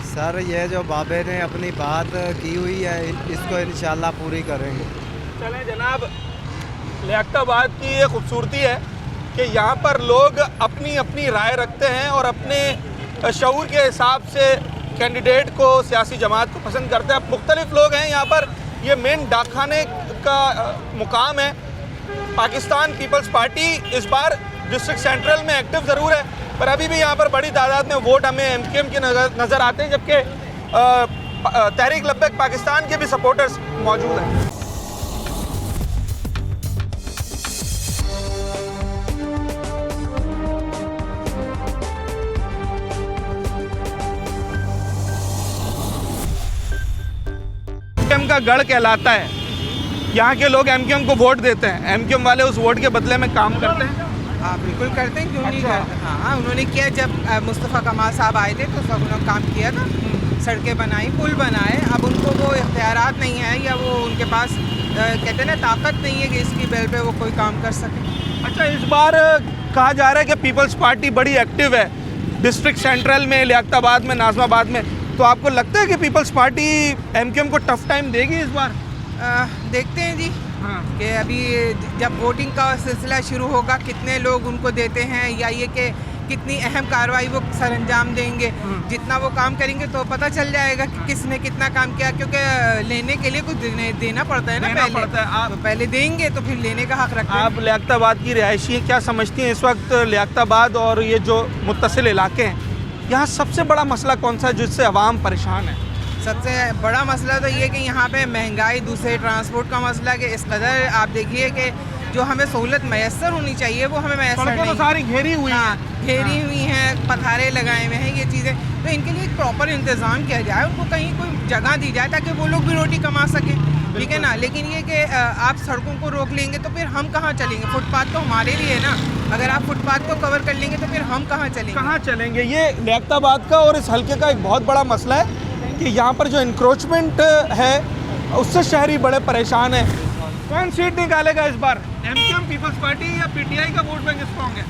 सर ये जो बाबे ने अपनी बात की हुई है, इसको इंशाल्लाह पूरी करेंगे। चलें जनाब, लियाकताबाद की ये खूबसूरती है कि यहाँ पर लोग अपनी अपनी राय रखते हैं और अपने शऊर के हिसाब से कैंडिडेट को, सियासी जमात को पसंद करते हैं। मुख्तलिफ लोग हैं यहाँ पर। ये मेन डाकखाने का मुकाम है। पाकिस्तान पीपल्स पार्टी इस बार डिस्ट्रिक्ट सेंट्रल में एक्टिव ज़रूर है, पर अभी भी यहाँ पर बड़ी तादाद में वोट हमें एमक्यूएम के नज़र आते हैं, जबकि तहरीक लब्बैक पाकिस्तान के भी सपोर्टर्स मौजूद हैं। एमक्यूएम का गढ़ कहलाता है। यहाँ के लोग एमक्यूएम को वोट देते हैं। एमक्यूएम वाले उस वोट के बदले में काम करते हैं। हाँ बिल्कुल करते हैं, क्यों नहीं करते। हाँ, उन्होंने किया। जब मुस्तफ़ा कमाल साहब आए थे तो सब उन्होंने काम किया था, सड़कें बनाई, पुल बनाए। अब उनको वो इख्तियारात नहीं है, या वो उनके पास कहते हैं ना ताकत नहीं है कि इसकी बेल पे वो कोई काम कर सके। अच्छा, इस बार कहा जा रहा है कि पीपल्स पार्टी बड़ी एक्टिव है डिस्ट्रिक्ट सेंट्रल में, लियाकताबाद में, नाज़िमाबाद में, तो आपको लगता है कि पीपल्स पार्टी एमक्यूएम को टफ टाइम देगी इस बार? देखते हैं जी। कि अभी जब वोटिंग का सिलसिला शुरू होगा, कितने लोग उनको देते हैं, या ये कि कितनी अहम कार्रवाई वो सर अंजाम देंगे। जितना वो काम करेंगे तो पता चल जाएगा कि किसने कितना काम किया, क्योंकि लेने के लिए कुछ देना पड़ता है ना, पहले तो पहले देंगे तो फिर लेने का हक रखते हैं। आप लियाकताबाद की रिहायशी हैं, क्या समझती हैं इस वक्त लियाकताबाद और ये जो मुत्तसिल इलाके हैं, यहाँ सबसे बड़ा मसला कौन सा है जिससे अवाम परेशान है? सबसे बड़ा मसला तो ये कि यहाँ पे महंगाई, दूसरे ट्रांसपोर्ट का मसला कि इस कदर आप देखिए कि जो हमें सहूलत मैसर होनी चाहिए वो हमें मैसर नहीं। तो सारी घेरी हुई घेरी हुई हैं, पथारे लगाए हुए हैं, ये चीज़ें। तो इनके लिए एक प्रॉपर इंतज़ाम किया जाए, उनको कहीं कोई जगह दी जाए ताकि वो लोग भी रोटी कमा सकें, ठीक है ना। लेकिन ये कि आप सड़कों को रोक लेंगे तो फिर हम कहाँ चलेंगे? फुटपाथ तो हमारे लिए है ना। अगर आप फुटपाथ को कवर कर लेंगे तो फिर हम कहाँ चलेंगे? ये लियाकताबाद का और इस हल्के का एक बहुत बड़ा मसला है कि यहाँ पर जो इंक्रोचमेंट है उससे शहरी बड़े परेशान हैं। कौन सीट निकालेगा इस बार? एमक्यूएम, पीपल्स पार्टी या पीटीआई का वोट बैंक स्ट्रॉन्ग है?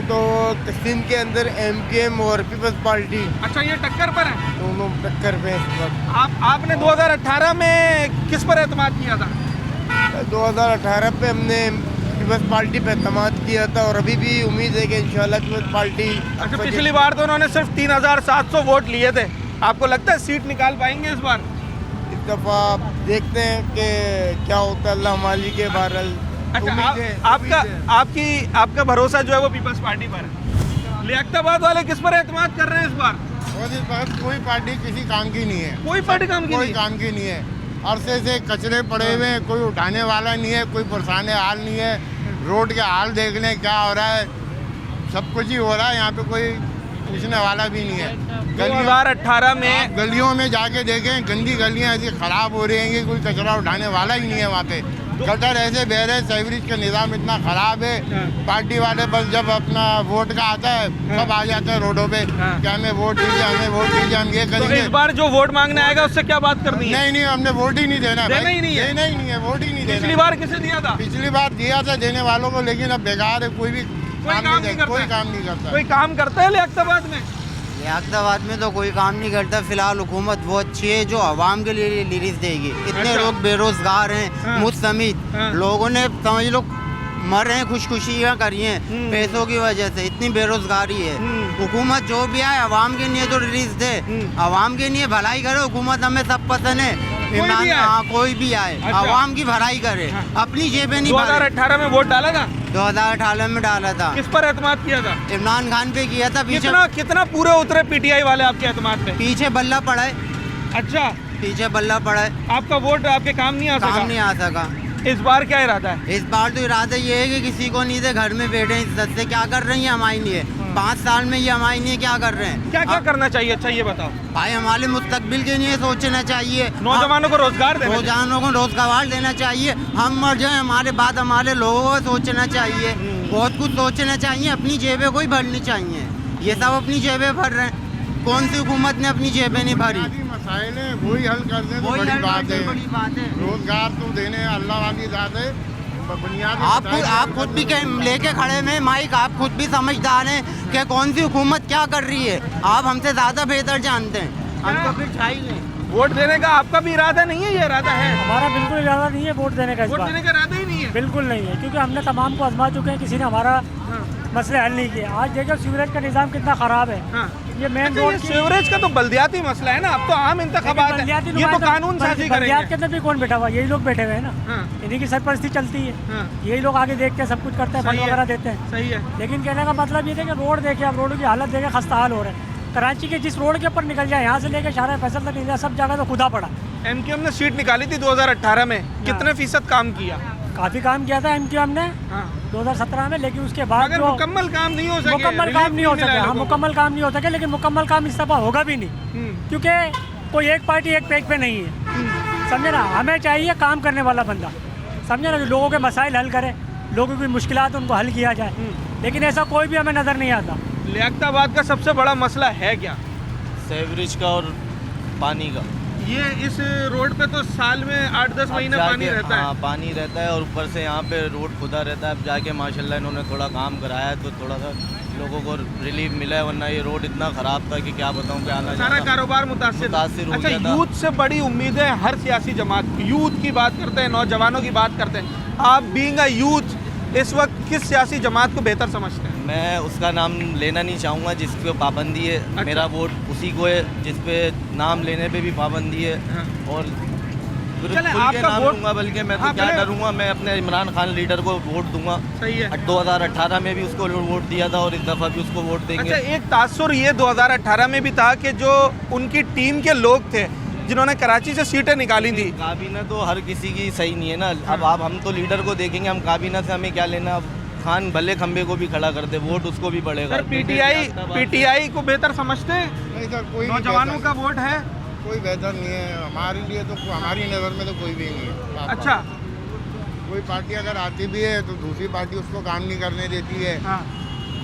तो तकसीम के अंदर एमक्यूएम और पीपल्स पार्टी। अच्छा, ये टक्कर पर है? दोनों टक्कर पे। आपने 2018 में किस पर एतमाद किया था? 2018 पे हमने पीपल्स पार्टी पे एतमाद किया था, और अभी भी उम्मीद है कि इंशाल्लाह पीपल्स पार्टी। अच्छा, पिछली बार तो उन्होंने सिर्फ 3700 वोट लिए थे। आपको लगता है सीट निकाल पाएंगे इस बार? इस एक दफ़ा देखते हैं कि क्या होता है, अल्लाह माली के बहरहाल। अच्छा, आपका भरोसा जो है वो पीपल्स पार्टी पर है। लियाकताबाद वाले किस पर एतमाद कर रहे हैं इस बार? और इस वक्त कोई पार्टी किसी काम की नहीं है, कोई पार्टी काम की कोई नहीं? काम की नहीं है। अरसे से कचरे पड़े हुए हैं, कोई उठाने वाला नहीं है, कोई परेशान हाल नहीं है। रोड के हाल देख लें क्या हो रहा है, सब कुछ ही हो रहा है, यहाँ पे कोई पूछने वाला भी नहीं है। 2018 में गलियों में जाके देखें, गंदी गलियाँ ऐसी ख़राब हो रही हैं कि कोई कचरा उठाने वाला ही नहीं है वहाँ पे। गटर ऐसे बह रहे, सीवरेज का निज़ाम इतना ख़राब है। पार्टी वाले बस जब अपना वोट का आता है सब आ जाते हैं रोडों पे कि हमें वोट दीजिए, हमें वोट दीजिए, हम ये तो करेंगे। इस बार जो वोट मांगने आएगा उससे क्या बात करनी है? नहीं, हमने वोट ही नहीं देना देना भाई। ही नहीं है? देना ही नहीं है, वोट ही नहीं देना। पिछली बार किसे दिया था? पिछली बार दिया था देने वालों को, लेकिन अब बेकार है, कोई भी काम नहीं करता। कोई काम नहीं करता। कोई काम करता है लियाकताबाद में? लियाकताबाद में तो कोई काम नहीं करता फिलहाल। हुकूमत वो अच्छी है जो आवाम के लिए रिलीज देगी। इतने अच्छा। लोग बेरोजगार हैं, मुझ समेत लोगों ने समझ लो मर रहे हैं, खुशखुशियाँ करी हैं पैसों की वजह से, इतनी बेरोजगारी है। हुकूमत जो भी आए आवाम के लिए तो रिलीज दे, आवाम के लिए भलाई करे। हुकूमत हमें सब पसंद है, इमरान, हाँ कोई भी आए, अच्छा। आवाम की भलाई करे, अपनी जेबें नहीं भरे। 2018 में वोट डाला था? 2018 में डाला था। किस पर एतमाद किया था? इमरान खान पे किया था। पीछे कितना पूरे उतरे पीटीआई वाले आपके एतमाद पे? पीछे बल्ला पड़ा है। अच्छा, पीछे बल्ला पड़ा है। आपका वोट आपके काम नहीं आ सका? काम नहीं आ सका। इस बार क्या इरादा है? इस बार तो इरादा ये है कि किसी को नहीं दे, घर में बैठे इज्जत से। क्या कर रही है हमारी लिए 5 साल में, ये हमारी लिए क्या कर रहे हैं? क्या करना चाहिए? अच्छा ये बताओ भाई, हमारे मुस्तकबिल के लिए सोचना चाहिए। नौजवानों को रोजगार देना, नौजवानों को रोजगार देना चाहिए। हम मर जाए हमारे बाद हमारे लोगों को सोचना चाहिए, बहुत कुछ सोचना चाहिए। अपनी जेबें कोई भरनी चाहिए। ये सब अपनी जेबें भर रहे हैं, कौन सी हुकूमत ने अपनी जेबें नहीं भरी? मसाइल है वही हल कर दें तो बड़ी बात है। रोजगार तो देने अल्लाह वाली बात है। आप खुद भी लेके खड़े में माइक, आप खुद भी समझदार हैं कि कौन सी हुकूमत क्या कर रही है। आप हमसे ज्यादा बेहतर जानते हैं। हमको फिर चाहिए वोट देने का। आपका भी इरादा नहीं है? ये इरादा है हमारा? बिल्कुल इरादा नहीं है वोट देने का। वोट देने का इरादा ही नहीं है? बिल्कुल नहीं है, क्योंकि हमने तमाम को आजमा चुके हैं, किसी ने हमारा मसले हल नहीं किए। आज देखो सीवरेज का निज़ाम कितना ख़राब है। ये मेन रोड, सीवरेज का तो बल्दियाती मसला है ना। अब तो आम इंतखाबात है, ये तो कानून साजी करेंगे। बल्दियात के अंदर भी कौन बैठा हुआ? यही लोग बैठे हुए हैं ना, इन्हीं की सरपरस्ती चलती है। यही लोग आगे देखते हैं, सब कुछ करते हैं, फंड वगैरह देते हैं। सही है। लेकिन कहने का मतलब ये है कि रोड देखे, अब रोड की हालत देखे, खस्ता हाल हो रहा है। कराची के जिस रोड के ऊपर निकल जाए, यहाँ से लेकर शारा फैसल तक निकल जाए, सब जगह तो खुदा पड़ा। एमक्यूएम ने सीट निकाली थी 2018 में, कितने फीसद काम किया? काफ़ी काम किया था एमक्यूएम ने 2017 में, लेकिन उसके बाद जो मुकम्मल काम नहीं हो सके, मुकम्मल काम नहीं हो सके। हाँ, मुकम्मल काम नहीं हो सके, लेकिन मुकम्मल काम इस दफ़ा होगा भी नहीं, क्योंकि कोई एक पार्टी एक पेज पे नहीं है। समझे ना? हमें चाहिए काम करने वाला बंदा, समझे ना, जो लोगों के मसाइल हल करे, लोगों की मुश्किलात उनको हल किया जाए। लेकिन ऐसा कोई भी हमें नज़र नहीं आता। लियाकताबाद का सबसे बड़ा मसला है क्या? सीवरेज का और पानी का। ये इस रोड पे तो साल में 8-10 महीने पानी रहता है। हाँ, पानी रहता है और ऊपर से यहाँ पे रोड खुदा रहता है। अब जाके माशाल्लाह इन्होंने थोड़ा काम कराया है तो थोड़ा सा लोगों को रिलीफ मिला है, वरना ये रोड इतना ख़राब था कि क्या बताऊँ, क्या आना सारा कारोबार मुतासिर हो गया था। यूथ से बड़ी उम्मीदें हर सियासी जमात, यूथ की बात करते हैं, नौजवानों की बात करते हैं। आप बीइंग अ यूथ इस वक्त किस सियासी जमात को बेहतर समझते हैं? मैं उसका नाम लेना नहीं चाहूँगा जिस पे पाबंदी है। अच्छा। मेरा वोट उसी को है जिस पे नाम लेने पे भी पाबंदी है। और नाम दूंगा, बल्कि मैं तो क्या डरूंगा, मैं अपने इमरान खान लीडर को वोट दूंगा। सही है। 2018 में भी उसको वोट दिया था और इस दफ़ा भी उसको वोट देंगे। अच्छा, एक तासुर ये 2018 में भी था कि जो उनकी टीम के लोग थे जिन्होंने कराची से सीटें निकाली थी। काबीना तो हर किसी की सही नहीं है ना। अब हम तो लीडर को देखेंगे, हम काबीना से हमें क्या लेना। खान भले खंबे को भी खड़ा कर दे, वोट उसको भी पड़ेगा। पीटीआई को बेहतर समझते हैं? नहीं सर, कोई नौजवानों का वोट है, कोई बेहतर नहीं है हमारे लिए तो, हमारी नज़र में तो कोई भी नहीं है। अच्छा, कोई पार्टी अगर आती भी है तो दूसरी पार्टी उसको काम नहीं करने देती है।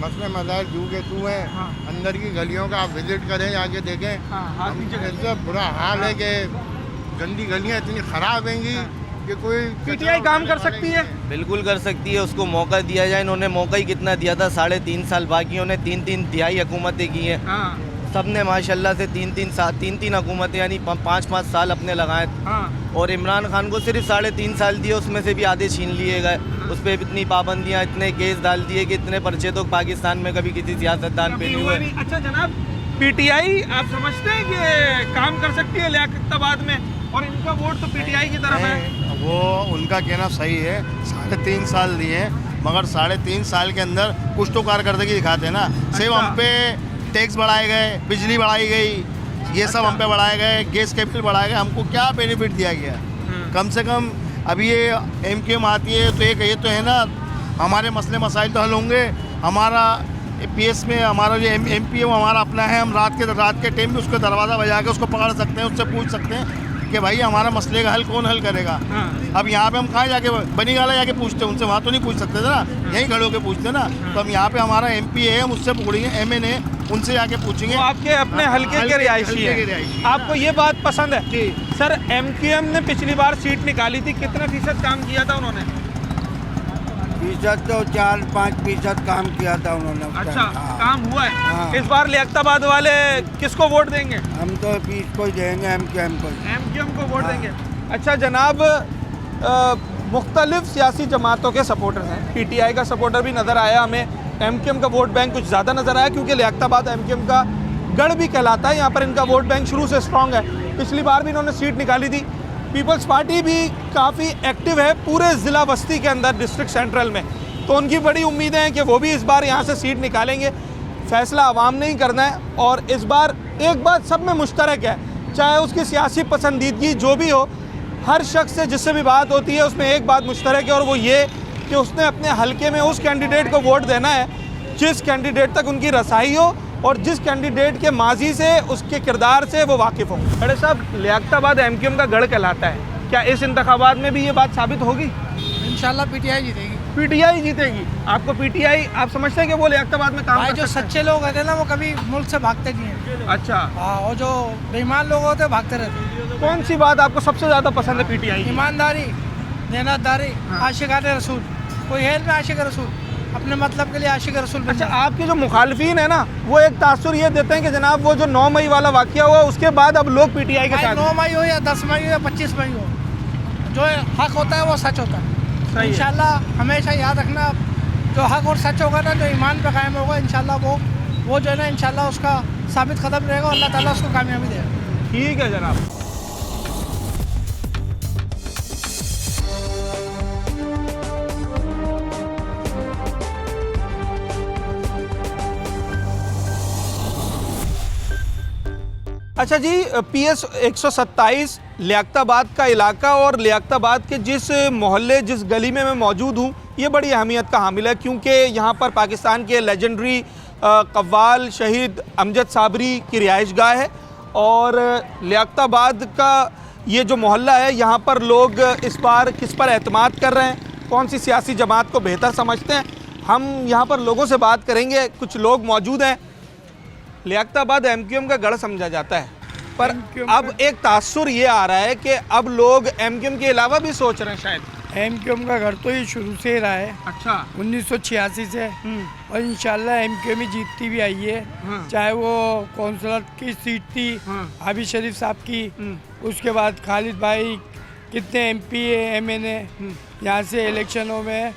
मसले मसाइल जू के तू है। अंदर की गलियों का आप विजिट करें, जाके देखें, ऐसा बुरा हाल है कि गंदी गलियाँ इतनी ख़राब हैंगी कि कोई पीटीआई काम कर सकती है। बिल्कुल कर सकती है, उसको मौका दिया जाए। इन्होंने मौका ही कितना दिया था, 3.5 साल। बाकियों ने 3-3 तिहाई हुकूमतें की हैं। सब ने माशाल्लाह से 3-3 हुकूमतें यानी 5-5 साल अपने लगाए। और इमरान खान को सिर्फ 3.5 साल दिए, उसमें से भी आधे छीन लिए गए। उस पर इतनी पाबंदियाँ, इतने केस डाल दिए कि इतने पर्चे तो पाकिस्तान में कभी किसी सियासतदान पे नहीं हुए। अच्छा जनाब, पीटीआई आप समझते हैं कि काम कर सकती है लियाकताबाद में? और इनका वोट तो पीटीआई की तरफ है। वो उनका कहना सही है, 3.5 साल दिए, मगर 3.5 साल के अंदर कुछ तो कारकर्दगी दिखाते हैं ना। सिर्फ हम पे टैक्स बढ़ाए गए, बिजली बढ़ाई गई, ये सब हम पे बढ़ाए गए, गैस के बिल बढ़ाए गए, हमको क्या बेनिफिट दिया गया? कम से कम अभी ये एमकेएम आती है तो एक ये तो है ना, हमारे मसले मसाइल तो हल होंगे। हमारा पीएस में हमारा जो एमपी है वो हमारा अपना है, हम रात के टाइम भी उसको दरवाज़ा बजा के उसको पकड़ सकते हैं, उससे पूछ सकते हैं कि भाई हमारा मसले का हल कौन हल करेगा। अब यहाँ पे हम कहाँ जाके बनीगाला जाके पूछते हैं, उनसे वहाँ तो नहीं पूछ सकते थे ना, यहीं खड़े होकर पूछते ना। तो हम यहाँ पे हमारा एमपी है, हम उससे पकड़ेंगे, एमएनए, उनसे जाके पूछेंगे। वो आपके अपने हल्के के रिहायशी है। आपको ये बात पसंद है? सर, एमक्यूएम ने पिछली बार सीट निकाली थी, कितने फीसद काम किया था उन्होंने? फीसद तो 4-5% काम किया था उन्होंने। अच्छा, काम हुआ है। इस बार लियाकताबाद वाले किसको वोट देंगे? हम तो पीस को ही देंगे, एमक्यूएम को वोट देंगे। अच्छा जनाब, मुख्तलिफ सियासी जमातों के सपोर्टर्स हैं। पीटीआई का सपोर्टर भी नज़र आया हमें, एमक्यूएम का वोट बैंक कुछ ज़्यादा नज़र आया, क्योंकि लियाकताबाद एमक्यूएम का गढ़ भी कहलाता है। यहाँ पर इनका वोट बैंक शुरू से स्ट्रॉन्ग है। पिछली बार भी इन्होंने सीट निकाली थी। पीपल्स पार्टी भी काफ़ी एक्टिव है पूरे ज़िला बस्ती के अंदर, डिस्ट्रिक्ट सेंट्रल में, तो उनकी बड़ी उम्मीदें हैं कि वो भी इस बार यहाँ से सीट निकालेंगे। फैसला आवाम ने ही करना है। और इस बार एक बात सब में मुश्तरक है, चाहे उसकी सियासी पसंदीदगी जो भी हो, हर शख्स से जिससे भी बात होती है उसमें एक बात मुश्तरक है, और वो ये कि उसने अपने हलके में उस कैंडिडेट को वोट देना है जिस कैंडिडेट तक उनकी रसाई हो और जिस कैंडिडेट के माजी से, उसके किरदार से वो वाकिफ़ हो। बड़े साहब, लियाकताबाद एमक्यूएम का गढ़ कहलाता है, क्या इस इंतखाबात में भी ये बात साबित होगी? इंशाल्लाह पीटीआई जीतेगी। पीटीआई जीतेगी। आपको पीटीआई, आप समझते हैं कि वो लियाकताबाद में काम भाई जो सच्चे लोग रहते हैं ना, वो कभी मुल्क से भागते नहीं हैं। अच्छा। हाँ, और जो बेईमान लोग होते हैं भागते रहते हैं। कौन सी बात आपको सबसे ज़्यादा पसंद है पीटीआई? ईमानदारी, देनदारी, आशिकाने रसूल। कोई है ना आशिक रसूल, अपने मतलब के लिए आशिक रसूल। अच्छा, आपके जो मुखालफीन है ना, वो एक तासुर ये देते हैं कि जनाब वो जो 9 मई वाला वाकया हुआ उसके बाद अब लोग पीटीआई के साथ, 9 मई हो या 10 मई हो या 25 मई हो, जो हक होता है वो सच होता है। इंशाल्लाह हमेशा याद रखना, जो हक और सच होगा ना, जो ईमान पे कायम होगा, इंशाल्लाह वो जो है ना, इंशाल्लाह उसका साबित कदम रहेगा, अल्लाह ताला उसको कामयाबी देगा। ठीक है जनाब। अच्छा जी, PS 127 लियाकताबाद का इलाका और लियाकताबाद के जिस मोहल्ले, जिस गली में मैं मौजूद हूँ, ये बड़ी अहमियत का हामिल है, क्योंकि यहाँ पर पाकिस्तान के लेजेंडरी कव्वाल शहीद अमजद साबरी की रिहाइशगाह है। और लियाकताबाद का ये जो मोहल्ला है, यहाँ पर लोग इस बार किस पर एतमाद कर रहे हैं, कौन सी सियासी जमात को बेहतर समझते हैं, हम यहाँ पर लोगों से बात करेंगे। कुछ लोग मौजूद हैं। लियाकताबाद एमक्यूएम का गढ़ समझा जाता है, पर अब एक तासुर ये आ रहा है कि अब लोग एमक्यूएम के अलावा भी सोच रहे हैं शायद। एमक्यूएम का घर तो ये शुरू से ही रहा है। अच्छा। 1986 से, और इंशाल्लाह एमक्यूएम ही जीतती भी आई है। चाहे वो कौंसलर की सीट थी हाफिज शरीफ साहब की, उसके बाद खालिद भाई, कितने एमपी एमएनए यहाँ से इलेक्शनों में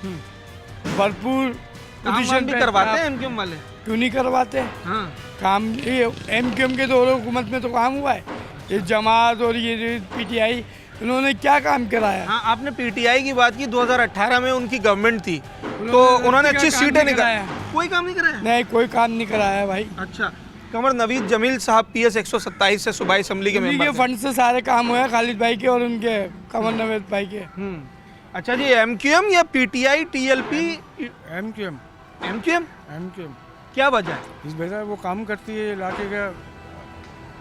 भरपूर पोजीशन भी करवाते हैं एमक्यूएम वाले। क्यों नहीं करवाते? हाँ। काम ये एमक्यूएम के दौर हुकूमत में तो काम हुआ है। ये जमात और ये पीटीआई, उन्होंने क्या काम कराया? हाँ, आपने पीटीआई की बात की, 2018 में उनकी गवर्नमेंट थी, तो उन्होंने अच्छी सीटें निकाली। कोई काम नहीं कराया? नहीं, कोई काम नहीं कराया भाई। अच्छा। कमर नवीद जमील साहब PS 127 से सूबाई असम्बली के मेंबर के फंड से सारे काम हुए, खालिद भाई के और उनके कमर नवीद भाई के। अच्छा जी, एमक्यूएम या PTI TLP? MQM. MQM? MQM. क्या वजह है? इस वजह वो काम करती है इलाके का।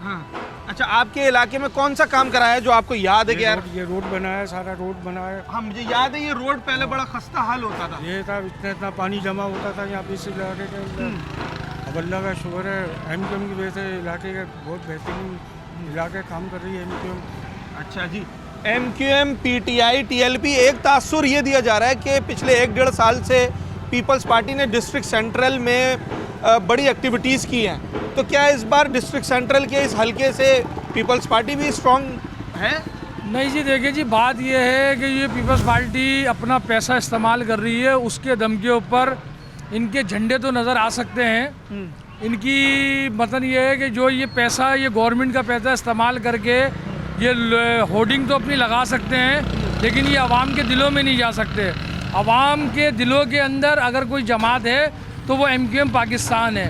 हाँ। अच्छा, आपके इलाके में कौन सा काम कराया है जो आपको याद है कि यार ये रोड बनाया, सारा रोड बनाया? हाँ, मुझे याद है, ये रोड पहले बड़ा खस्ता हाल होता था। ये था, इतना पानी जमा होता था यहाँ पे इस इलाके के अंदर। अब अल्लाह का शुक्र है, एमक्यूएम की वजह से इलाके का बहुत बेहतरीन इलाके काम कर रही है एमक्यूएम। अच्छा जी, एमक्यूएम, पीटीआई, TLP, एक तासुर ये दिया जा रहा है कि पिछले 1-1.5 साल से पीपल्स पार्टी ने डिस्ट्रिक्ट सेंट्रल में बड़ी एक्टिविटीज़ की हैं, तो क्या इस बार डिस्ट्रिक्ट सेंट्रल के इस हलके से पीपल्स पार्टी भी स्ट्रॉन्ग है? नहीं जी, देखिए जी, बात ये है कि ये पीपल्स पार्टी अपना पैसा इस्तेमाल कर रही है, उसके दम के ऊपर इनके झंडे तो नज़र आ सकते हैं। इनकी मतलब ये है कि जो ये पैसा, ये गवर्नमेंट का पैसा इस्तेमाल करके ये होर्डिंग तो अपनी लगा सकते हैं, लेकिन ये आवाम के दिलों में नहीं जा सकते। आवाम के दिलों के अंदर अगर कोई जमात है तो वो MQM पाकिस्तान है,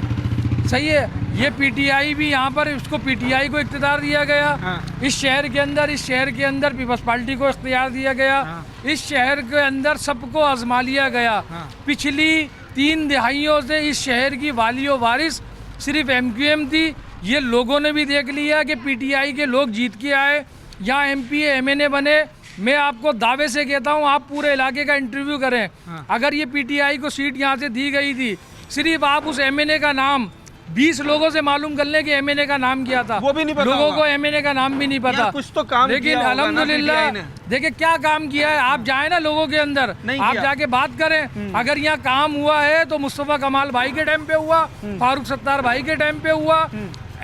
सही है। ये PTI भी यहाँ पर, इसको PTI को इख्तियार दिया गया। इस शहर के अंदर पीपल्स पार्टी को इख्तियार दिया गया। इस शहर के अंदर सबको आजमा लिया गया। पिछली 3 दिहाइयों से इस शहर की वालियो वारिस सिर्फ MQM थी। ये लोगों ने भी देख लिया कि PTI के लोग जीत के आए, यहाँ MP MNA बने। मैं आपको दावे से कहता हूँ, आप पूरे इलाके का इंटरव्यू करें। अगर ये PTI को सीट यहाँ से दी गई थी, सिर्फ आप उस MNA का नाम 20 लोगों से मालूम कर लें कि MNA का नाम क्या था, वो भी नहीं पता लोगों होगा। को MNA का नाम भी नहीं पता। कुछ तो काम लेकिन किया होगा ना अल्हम्दुलिल्लाह PTI ने। देखिए क्या काम किया है। आप जाए ना लोगों के अंदर, आप किया। जाके बात करें। अगर यहाँ काम हुआ है तो मुस्तफ़ा कमाल भाई के टाइम पे हुआ, फारूक सत्तार भाई के टाइम पे हुआ।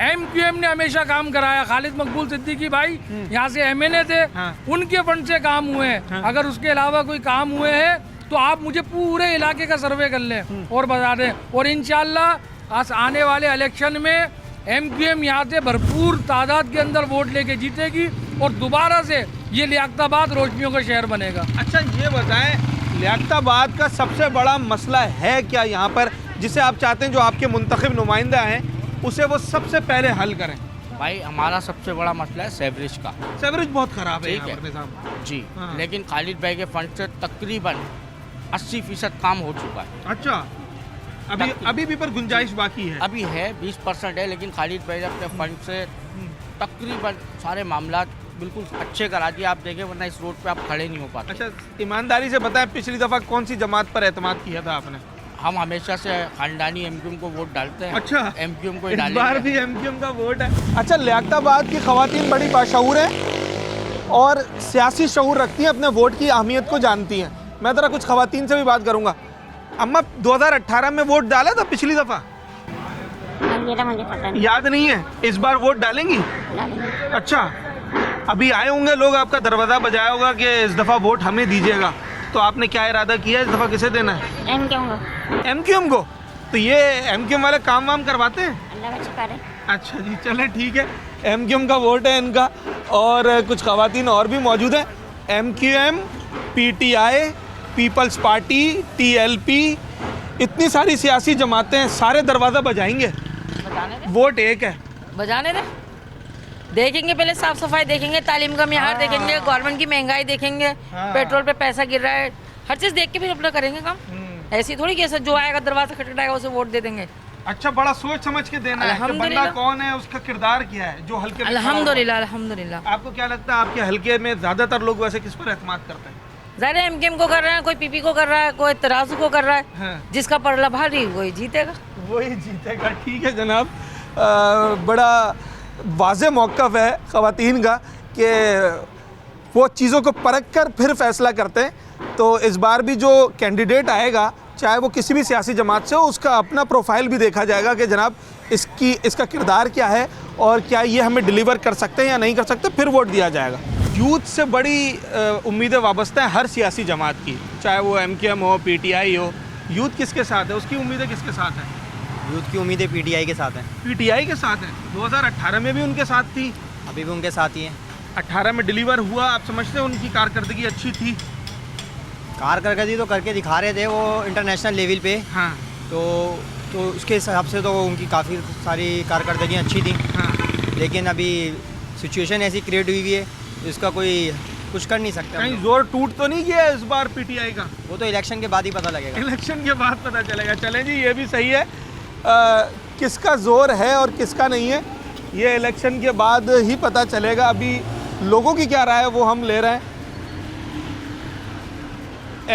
MQM ने हमेशा काम कराया। खालिद मकबूल सिद्दीकी भाई यहाँ से MNA थे, उनके फंड से काम हुए हैं। अगर उसके अलावा कोई काम हुए हैं तो आप मुझे पूरे इलाके का सर्वे कर लें और बता दें। और इंशाल्लाह आने वाले इलेक्शन में MQM यहाँ से भरपूर तादाद के अंदर वोट लेके जीतेगी और दोबारा से ये लियाकताबाद रोशनियों का शहर बनेगा। अच्छा ये बताएं, लियाकताबाद का सबसे बड़ा मसला है क्या यहाँ पर, जिसे आप चाहते हैं जो आपके मुंतखब नुमाइंदा हैं उसे वो सबसे पहले हल करें? भाई हमारा सबसे बड़ा मसला है सेवरेज का। सेवरेज बहुत ख़राब है ठीक यहाँ पर निज़ाम। जी हाँ। लेकिन खालिद भाई के फंड से तकरीबन 80% काम हो चुका है। अच्छा, अभी भी पर गुंजाइश बाकी है? अभी है 20% है, लेकिन खालिद भाई ने अपने फंड से तकरीबन सारे मामला बिल्कुल अच्छे करा दिए। आप देखें, वरना इस रोड पे आप खड़े नहीं हो पाते। अच्छा, ईमानदारी से बताएं, पिछली दफ़ा कौन सी जमात पर एतमाद किया था आपने? हम हमेशा से खानदानी MQM को वोट डालते हैं। अच्छा, MQM को इस बार भी MQM का वोट है। अच्छा, लियाकताबाद की ख़वातीन बड़ी बाशऊर हैं और सियासी शऊर रखती हैं, अपने वोट की अहमियत को जानती हैं। मैं ज़रा कुछ ख़वातीन से भी बात करूँगा। अम्मा, 2018 में वोट डाला था पिछली दफ़ा? मुझे पता नहीं। याद नहीं है? इस बार वोट डालेंगी? अच्छा, अभी आए होंगे लोग, आपका दरवाज़ा बजाया होगा कि इस दफ़ा वोट हमें दीजिएगा, तो आपने क्या इरादा किया, इस दफ़ा किसे देना है? MQM को। तो ये MQM वाले काम वाम करवाते हैं? अल्लाह का शुक्र है। अच्छा जी, चले ठीक है, MQM का वोट है इनका। और कुछ ख़वातीन और भी मौजूद हैं। MQM, PTI, Peoples Party, TLP, इतनी सारी सियासी जमातें हैं, सारे दरवाज़ा बजाएंगे, वोट एक है। बजाने दे, देखेंगे पहले साफ सफाई देखेंगे, तालीम का मियार देखेंगे, गवर्नमेंट की महंगाई देखेंगे, पेट्रोल पे पैसा गिर रहा है, हर चीज़ देख के फिर अपना करेंगे काम। ऐसी थोड़ी कि ऐसा जो आएगा दरवाजा खटखटाएगा उसे वोट दे देंगे। अच्छा, बड़ा सोच समझ के देना है कि बंदा कौन है, उसका किरदार क्या है, जो हल्के में। अल्हम्दुलिल्लाह, अल्हम्दुलिल्लाह। आपको क्या लगता है, आपके हल्के में ज़्यादातर लोग वैसे किस पर एतमाद करते हैं? ज़्यादा MQM को कर रहे हैं, कोई PP को कर रहा है, कोई तराजू को कर रहा है। जिसका पड़ला भारी वही जीतेगा। वही जीतेगा, ठीक है जनाब। बड़ा वाज़े मौक़िफ़ है ख़वातीन का कि वो चीज़ों को परख कर फिर फ़ैसला करते हैं। तो इस बार भी जो कैंडिडेट आएगा, चाहे वो किसी भी सियासी जमात से हो, उसका अपना प्रोफाइल भी देखा जाएगा कि जनाब इसका किरदार क्या है और क्या ये हमें डिलीवर कर सकते हैं या नहीं कर सकते, फिर वोट दिया जाएगा। यूथ से बड़ी उम्मीदें वाबस्ता हैं हर सियासी जमात की, चाहे वो MQM हो, PTI हो। यूथ किसके साथ है, उसकी उम्मीदें किसके साथ हैं? यूथ की उम्मीदें PTI के साथ हैं। PTI के साथ हैं। 2018 में भी उनके साथ थी, अभी भी उनके साथ ही हैं। 18 में डिलीवर हुआ, आप समझते हैं उनकी कारकर्दगी अच्छी थी? कारकर्दगी तो करके दिखा रहे थे वो इंटरनेशनल लेवल पे। हाँ। तो उसके हिसाब से तो उनकी काफ़ी सारी कारकर्दगी अच्छी थी। हाँ। लेकिन अभी सिचुएशन ऐसी क्रिएट हुई है, इसका कोई कुछ कर नहीं सकता। कहीं जोर टूट तो नहीं गया इस बार PTI का? वो तो इलेक्शन के बाद ही पता लगेगा। इलेक्शन के बाद पता चलेगा। चलें जी, ये भी सही है। किसका जोर है और किसका नहीं है, ये इलेक्शन के बाद ही पता चलेगा। अभी लोगों की क्या राय है वो हम ले रहे हैं।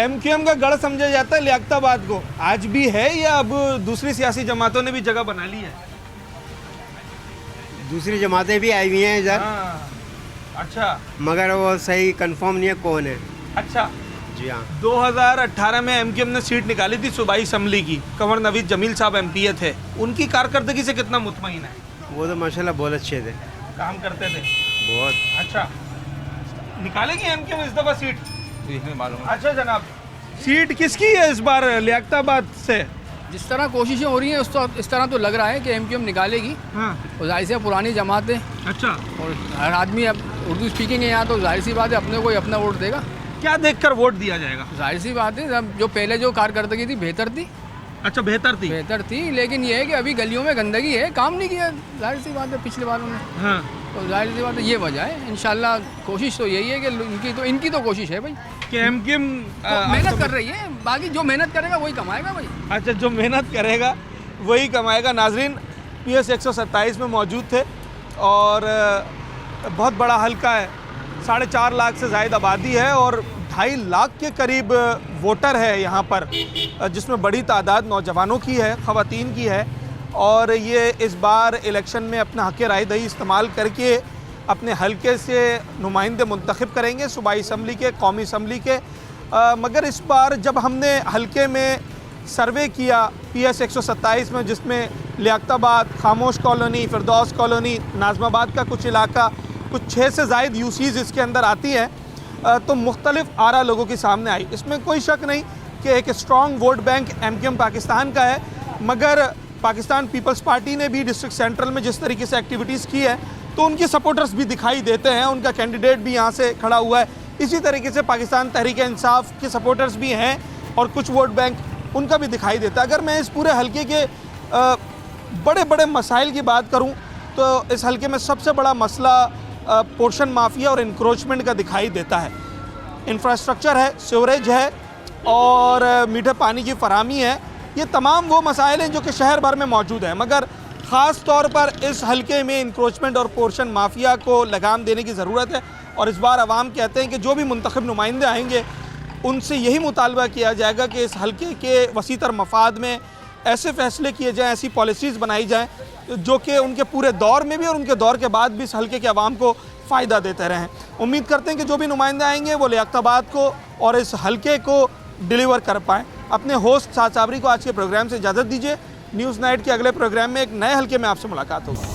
MQM का गढ़ समझा जाता है लियाकताबाद को, आज भी है या अब दूसरी सियासी जमातों ने भी जगह बना ली है? दूसरी जमातें भी आई हुई हैं इधर। अच्छा, मगर वो सही कंफर्म नहीं है कौन है। अच्छा जी हाँ। 2018 में MQM ने सीट निकाली थी सूबाई असम्बली की, कंवर नवीद जमील साहब MP थे। उनकी कारकर्दगी से कितना मुतमईन है? वो तो माशाल्लाह बहुत अच्छे थे, काम करते थे बहुत। अच्छा, निकालेगी MQM इस दफ़ा सीट? मालूम। अच्छा जनाब, सीट किसकी है इस बार लियाकताबाद से? जिस तरह कोशिशें हो रही हैं इस तरह तो लग रहा है कि MQM निकालेगी। हाँ। और जाहिर से पुरानी जमातें। अच्छा। और हर आदमी अब उर्दू स्पीकिंग है यहाँ, तो जाहिर सी बात है अपने को ही अपना वोट देगा। क्या देखकर वोट दिया जाएगा? जाहिर सी बात है, जो पहले जो कारकर्दगी थी बेहतर थी। अच्छा, बेहतर थी, लेकिन ये है कि अभी गलियों में गंदगी है, काम नहीं किया, जाहिर सी बात है पिछले बारों में। हाँ। तो जाहिर सी बात है ये वजह है। इंशाल्लाह कोशिश तो यही है कि इनकी तो कोशिश है भाई कि एमकेएम मेहनत कर रही है, बाकी जो मेहनत करेगा वही कमाएगा भाई। अच्छा, जो मेहनत करेगा वही कमाएगा। नाजरीन, PS 127 में मौजूद थे और बहुत बड़ा हल्का है, 4.5 लाख से ज़ायद आबादी है और 2.5 लाख के करीब वोटर है यहाँ पर, जिसमें बड़ी तादाद नौजवानों की है, ख़वातीन की है। और ये इस बार इलेक्शन में अपना हक़ राय दही इस्तेमाल करके अपने हलके से नुमाइंदे मुंतखब करेंगे, सूबाई असम्बली के, कौमी असम्बली के। मगर इस बार जब हमने हलके में सर्वे किया PS 127 में, जिसमें लियाकताबाद, खामोश कॉलोनी, फिरदौस कॉलोनी, नाज़माबाद का कुछ इलाका, कुछ 6 से ज़ायद यूसीज़ इसके अंदर आती हैं, तो मुख्तलिफ आरा लोगों के सामने आई। इसमें कोई शक नहीं कि एक strong vote bank MKM Pakistan का है, मगर पाकिस्तान पीपल्स पार्टी ने भी डिस्ट्रिक्ट सेंट्रल में जिस तरीके से एक्टिविटीज़ की है, तो उनके सपोर्टर्स भी दिखाई देते हैं, उनका कैंडिडेट भी यहाँ से खड़ा हुआ है। इसी तरीके से पाकिस्तान तहरीक इंसाफ के सपोर्टर्स भी हैं और कुछ वोट बैंक उनका भी दिखाई देता है। अगर मैं इस पूरे हलके के बड़े बड़े मसाइल की बात करूँ तो इस हलके में सबसे बड़ा मसला पोर्शन माफिया और इंक्रोचमेंट का दिखाई देता है। इंफ्रास्ट्रक्चर है, सीवरेज है और मीठे पानी की फराहमी है। ये तमाम वो मसाइल हैं जो कि शहर भर में मौजूद हैं, मगर ख़ास तौर पर इस हलके में इंक्रोचमेंट और पोर्शन माफिया को लगाम देने की ज़रूरत है। और इस बार आवाम कहते हैं कि जो भी मुंतखब नुमाइंदे आएंगे उनसे यही मुतालबा किया जाएगा कि इस हलके के वसीतर मफाद में ऐसे फ़ैसले किए जाएँ, ऐसी पॉलिसीज़ बनाई जाएँ जो कि उनके पूरे दौर में भी और उनके दौर के बाद भी इस हलके के अवाम को फ़ायदा देते रहें। उम्मीद करते हैं कि जो भी नुमाइंदे आएंगे वो लियाकताबाद को और इस हलके को डिलीवर कर पाएँ। अपने होस्ट साद साबरी को आज के प्रोग्राम से इजाज़त दीजिए। न्यूज़ नाइट के अगले प्रोग्राम में एक नए हलके में आपसे मुलाकात होगी।